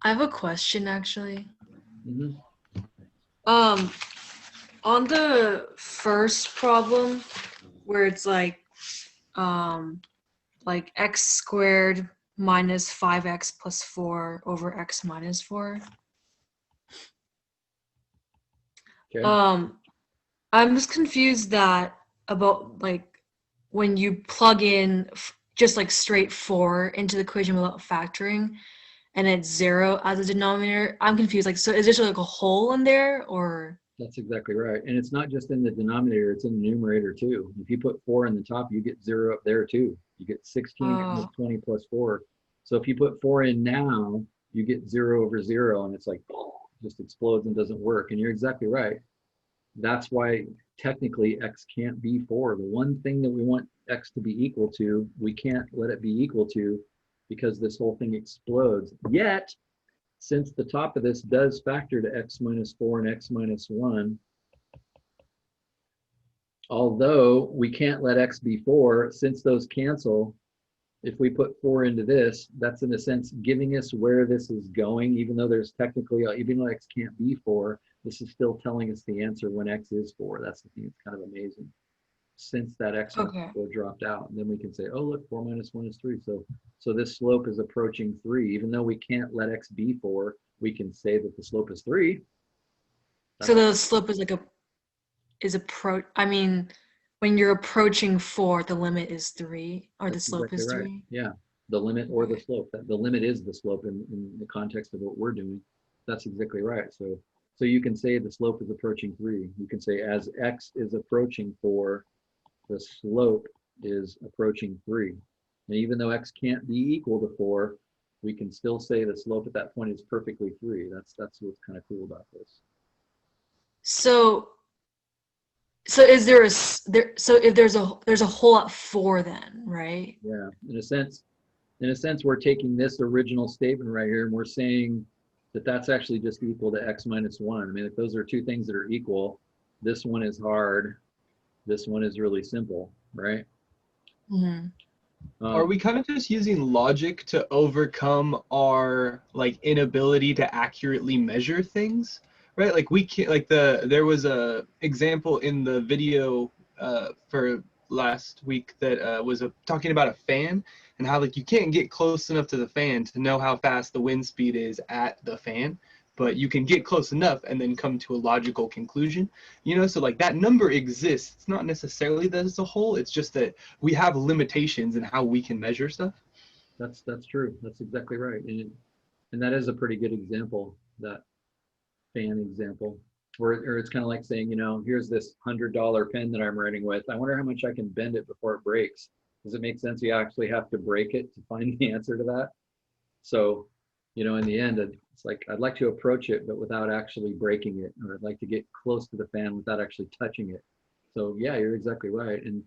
S9: have a question actually.
S1: Mm-hmm.
S9: On the first problem where it's like x squared minus 5x plus 4 over x minus 4.
S1: Okay.
S9: I'm just confused that about like when you plug in just like straight 4 into the equation without factoring, and it's 0 as a denominator. I'm confused. Like, so is there like a hole in there, or?
S1: That's exactly right. And it's not just in the denominator, it's in the numerator too. If you put 4 in the top, you get 0 up there too. You get 16 times 20 plus 4. So if you put 4 in now, you get 0 over 0, and it's like, just explodes and doesn't work. And you're exactly right. That's why technically x can't be 4. The one thing that we want x to be equal to, we can't let it be equal to, because this whole thing explodes. Yet, since the top of this does factor to x minus 4 and x minus 1, although we can't let x be 4, since those cancel, if we put 4 into this, that's in a sense giving us where this is going, even though there's technically, even though x can't be 4, this is still telling us the answer when x is 4. That's the thing, it's kind of amazing. Since that x minus 4 dropped out, and then we can say, oh look, 4 minus 1 is 3. So this slope is approaching 3. Even though we can't let x be 4, we can say that the slope is 3.
S9: So the slope is like I mean, when you're approaching 4, the limit is 3, or the slope is 3.
S1: Right. Yeah, the limit or the slope. The limit is the slope in the context of what we're doing. That's exactly right. So you can say the slope is approaching 3. You can say as x is approaching 4, the slope is approaching 3. And even though x can't be equal to 4, we can still say the slope at that point is perfectly 3. That's what's kind of cool about this.
S9: So is there so if there's a hole at 4 then, right?
S1: Yeah, in a sense we're taking this original statement right here and we're saying that that's actually just equal to x minus 1. I mean, if those are two things that are equal, this one is hard, this one is really simple, right?
S9: Mm-hmm.
S2: Are we kind of just using logic to overcome our like inability to accurately measure things, right? Like we can't, like there was a example in the video for last week that was talking about a fan and how like you can't get close enough to the fan to know how fast the wind speed is at the fan, but you can get close enough and then come to a logical conclusion, you know? So like that number exists. It's not necessarily that it's a whole, it's just that we have limitations in how we can measure stuff.
S1: That's true. That's exactly right. And that is a pretty good example, that fan example, or it's kind of like saying, you know, here's this $100 pen that I'm writing with. I wonder how much I can bend it before it breaks. Does it make sense? You actually have to break it to find the answer to that. So, you know, in the end, it's like, I'd like to approach it, but without actually breaking it, or I'd like to get close to the fan without actually touching it. So yeah, you're exactly right. And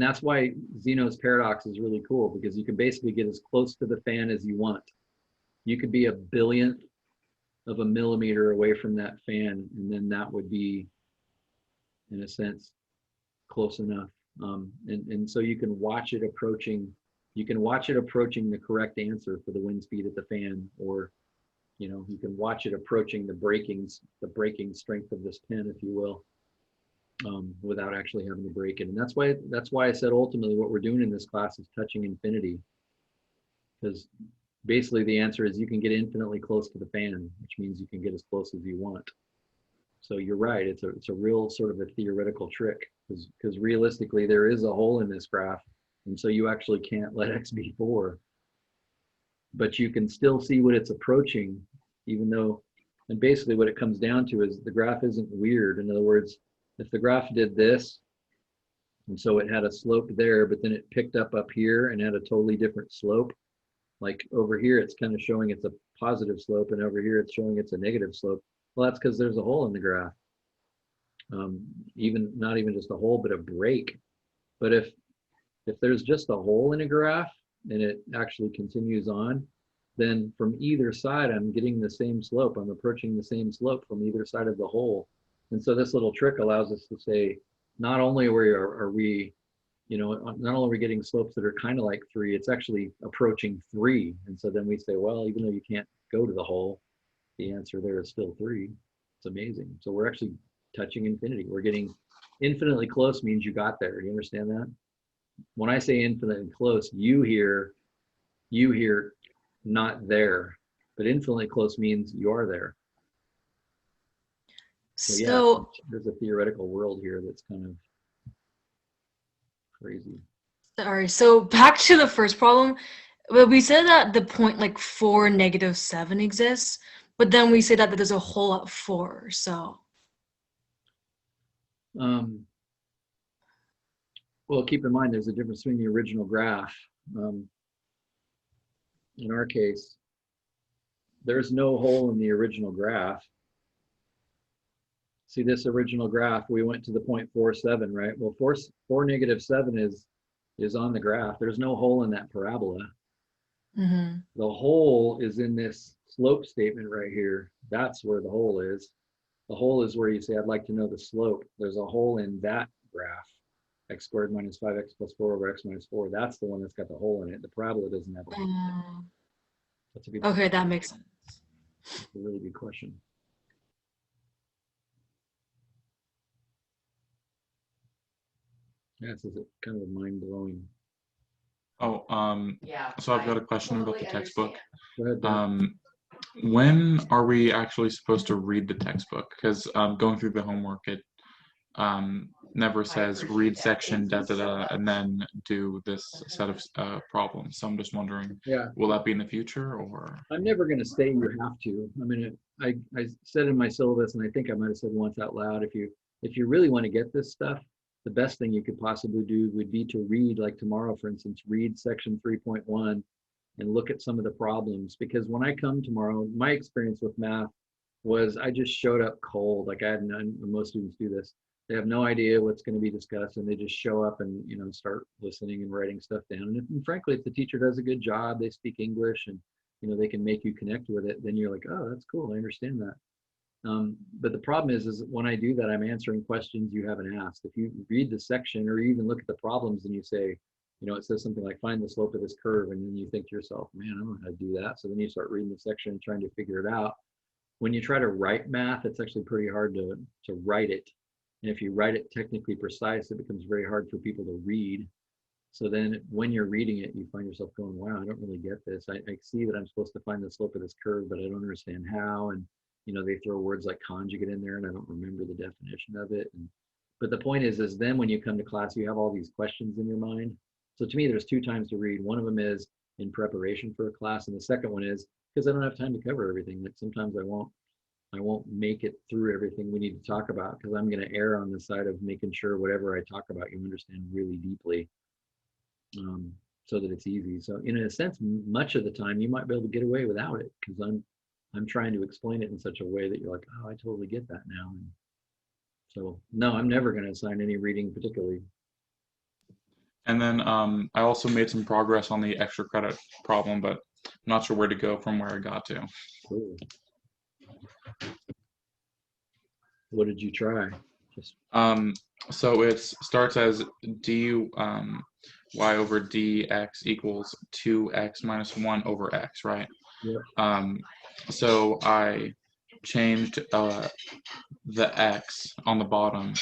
S1: that's why Zeno's paradox is really cool, because you can basically get as close to the fan as you want. You could be a billionth of a millimeter away from that fan, and then that would be, in a sense, close enough. And so you can watch it approaching. You can watch it approaching the correct answer for the wind speed at the fan, or you know, you can watch it approaching the breaking strength of this pen, if you will, without actually having to break it. And that's why I said ultimately what we're doing in this class is touching infinity, because basically the answer is you can get infinitely close to the fan, which means you can get as close as you want. So you're right, it's a real sort of a theoretical trick, because realistically there is a hole in this graph, and so you actually can't let x be 4, but you can still see what it's approaching, even though, and basically what it comes down to is the graph isn't weird. In other words, if the graph did this, and so it had a slope there, but then it picked up here and had a totally different slope, Like over here, it's kind of showing it's a positive slope, and over here it's showing it's a negative slope. Well, that's because there's a hole in the graph. Even not even just a hole, but a break. But if there's just a hole in a graph and it actually continues on, then from either side, I'm getting the same slope. I'm approaching the same slope from either side of the hole. And so this little trick allows us to say, not only are we, not only are we getting slopes that are kind of like 3, it's actually approaching 3. And so then we say, well, even though you can't go to the hole, the answer there is still 3. It's amazing. So we're actually touching infinity. We're getting infinitely close means you got there. Do you understand that? When I say infinitely close, you hear not there, but infinitely close means you are there. So yeah,
S9: So,
S1: there's a theoretical world here that's kind of crazy.
S9: sorry. So back to the first problem. Well, we said that the point like 4, -7 exists, but then we say that there's a hole at 4. So
S1: Well, keep in mind there's a difference between the original graph. In our case, there's no hole in the original graph. See this original graph, we went to the 0.47, right? Well, 4 -7 is on the graph. There's no hole in that parabola.
S9: mhm.
S1: The hole is in this slope statement right here. That's where the hole is. The hole is where you say, I'd like to know the slope. There's a hole in that graph. X squared minus 5x plus 4 over x minus 4. That's the one that's got the hole in it. The parabola doesn't have a hole. That's a good
S9: Okay, that makes sense.
S1: That's a really good question. Yeah, this is kind of mind-blowing.
S4: Oh, so I've got a question about the textbook.
S1: Go ahead, Dan.
S4: When are we actually supposed to read the textbook? Because going through the homework, it never says read section da da da and then do this set of problems. So I'm just wondering,
S1: Yeah,
S4: will that be in the future or?
S1: I'm never going to say you have to. I mean, I said in my syllabus, and I think I might have said once out loud, if you really want to get this stuff, the best thing you could possibly do would be to read, like tomorrow, for instance, read section 3.1 and look at some of the problems. Because when I come tomorrow, my experience with math was I just showed up cold. Like I had none, most students do this. They have no idea what's going to be discussed, and they just show up and start listening and writing stuff down. And frankly, if the teacher does a good job, they speak English, and they can make you connect with it, then you're like, oh, that's cool. I understand that. But the problem is when I do that, I'm answering questions you haven't asked. If you read the section or you even look at the problems and you say, it says something like find the slope of this curve, and then you think to yourself, man, I don't know how to do that. So then you start reading the section and trying to figure it out. When you try to write math, it's actually pretty hard to write it. And if you write it technically precise, it becomes very hard for people to read. So then when you're reading it, you find yourself going, wow, I don't really get this. I see that I'm supposed to find the slope of this curve, but I don't understand how. And, they throw words like conjugate in there and I don't remember the definition of it. But the point is then when you come to class, you have all these questions in your mind. So to me, there's 2 times to read. One of them is in preparation for a class. And the second one is because I don't have time to cover everything. Like sometimes I won't make it through everything we need to talk about because I'm going to err on the side of making sure whatever I talk about you understand really deeply, so that it's easy. So in a sense, much of the time you might be able to get away without it because I'm trying to explain it in such a way that you're like, oh, I totally get that now. And so no, I'm never going to assign any reading particularly.
S4: And then I also made some progress on the extra credit problem, but I'm not sure where to go from where I got to.
S1: Cool. What did you try?
S4: So it starts as du y over dx equals 2x minus 1 over x, right?
S1: Yep.
S4: So I changed the x on the bottom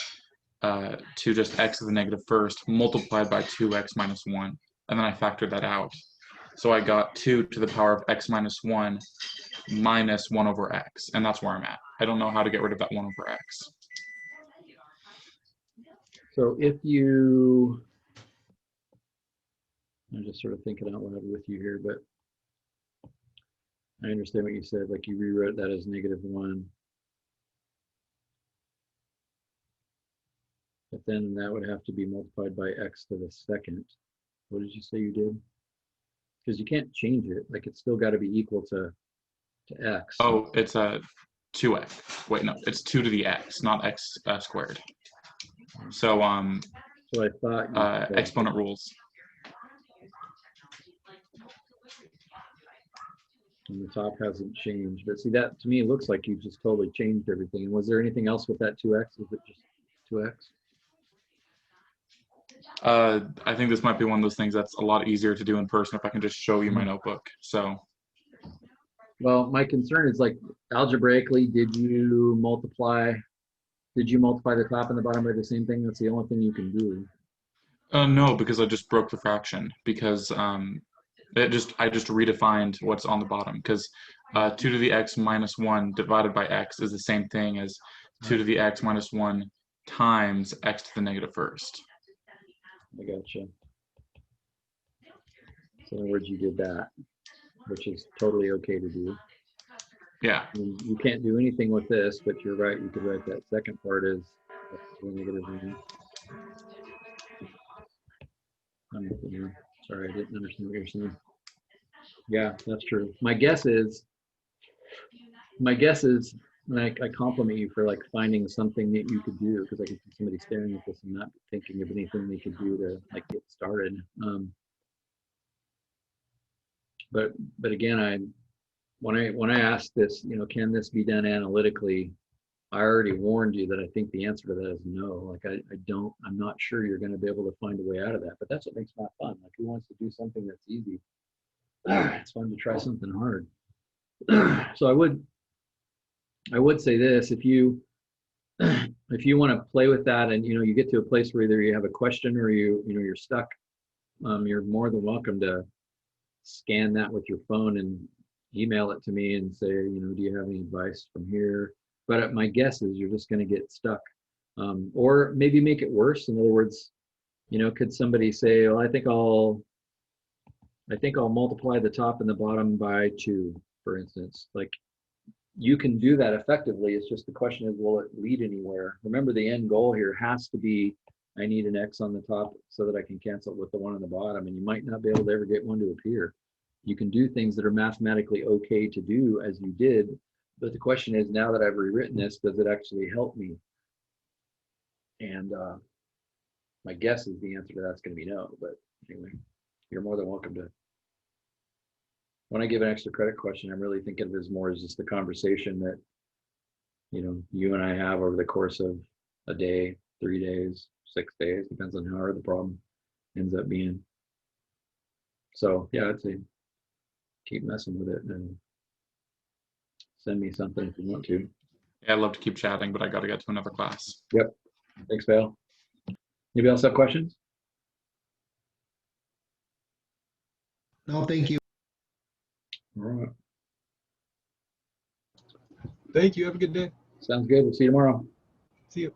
S4: to just x to the negative first, multiplied by 2x minus 1, and then I factored that out. So I got 2 to the power of x minus 1 minus 1 over x, and that's where I'm at. I don't know how to get rid of that 1 over x.
S1: So I'm just sort of thinking out loud with you here, but I understand what you said. Like you rewrote that as -1. But then that would have to be multiplied by x to the second. What did you say you did? because you can't change it. Like it's still got to be equal to x.
S4: Oh, it's a 2x. Wait, no, it's 2 to the x, not x squared. So
S1: So I thought you said-
S4: exponent rules.
S1: and the top hasn't changed, but see that to me it looks like you've just totally changed everything. And was there anything else with that 2x? Is it just 2x?
S4: I think this might be one of those things that's a lot easier to do in person if I can just show you my notebook. So,
S1: Well, my concern is like algebraically, did you multiply the top and the bottom by the same thing? That's the only thing you can do.
S4: no, because I just broke the fraction because I just redefined what's on the bottom because 2 to the x minus 1 divided by x is the same thing as 2 to the x minus 1 times x to the negative first.
S1: I gotcha. So in other words, you did that, which is totally okay to do.
S4: Yeah.
S1: You can't do anything with this, but you're right. You could write that second part as x to the negative 1. I'm with you. Sorry, I didn't understand what you're saying. Yeah, that's true. My guess is, and I compliment you for like finding something that you could do, because I could see somebody staring at this and not thinking of anything they could do to like get started. But again, when I asked this, can this be done analytically? I already warned you that I think the answer to that is no. Like I'm not sure you're going to be able to find a way out of that. But that's what makes math fun. Like who wants to do something that's easy? It's fun to try something hard. So I would say this: if you want to play with that, and you get to a place where either you have a question or you're stuck, you're more than welcome to scan that with your phone and email it to me and say, do you have any advice from here? But my guess is you're just going to get stuck, or maybe make it worse. In other words, could somebody say, well, I think I'll multiply the top and the bottom by 2, for instance. Like you can do that effectively. It's just the question is, will it lead anywhere? Remember, the end goal here has to be, I need an x on the top so that I can cancel it with the 1 on the bottom, and you might not be able to ever get one to appear. You can do things that are mathematically okay to do as you did, but the question is, now that I've rewritten this, does it actually help me? And my guess is the answer to that's going to be no, but anyway, you're more than welcome to. When I give an extra credit question, I'm really thinking of it as more as just the conversation that, you and I have over the course of a day, 3 days, 6 days, depends on how hard the problem ends up being. So yeah, I'd say keep messing with it and send me something if you want to.
S4: Yeah, I'd love to keep chatting, but I got to get to another class.
S1: Yep. Thanks, Val. Anybody else have questions?
S3: No, thank you.
S1: All right.
S2: Thank you. Have a good day.
S1: Sounds good. We'll see you tomorrow.
S2: See you.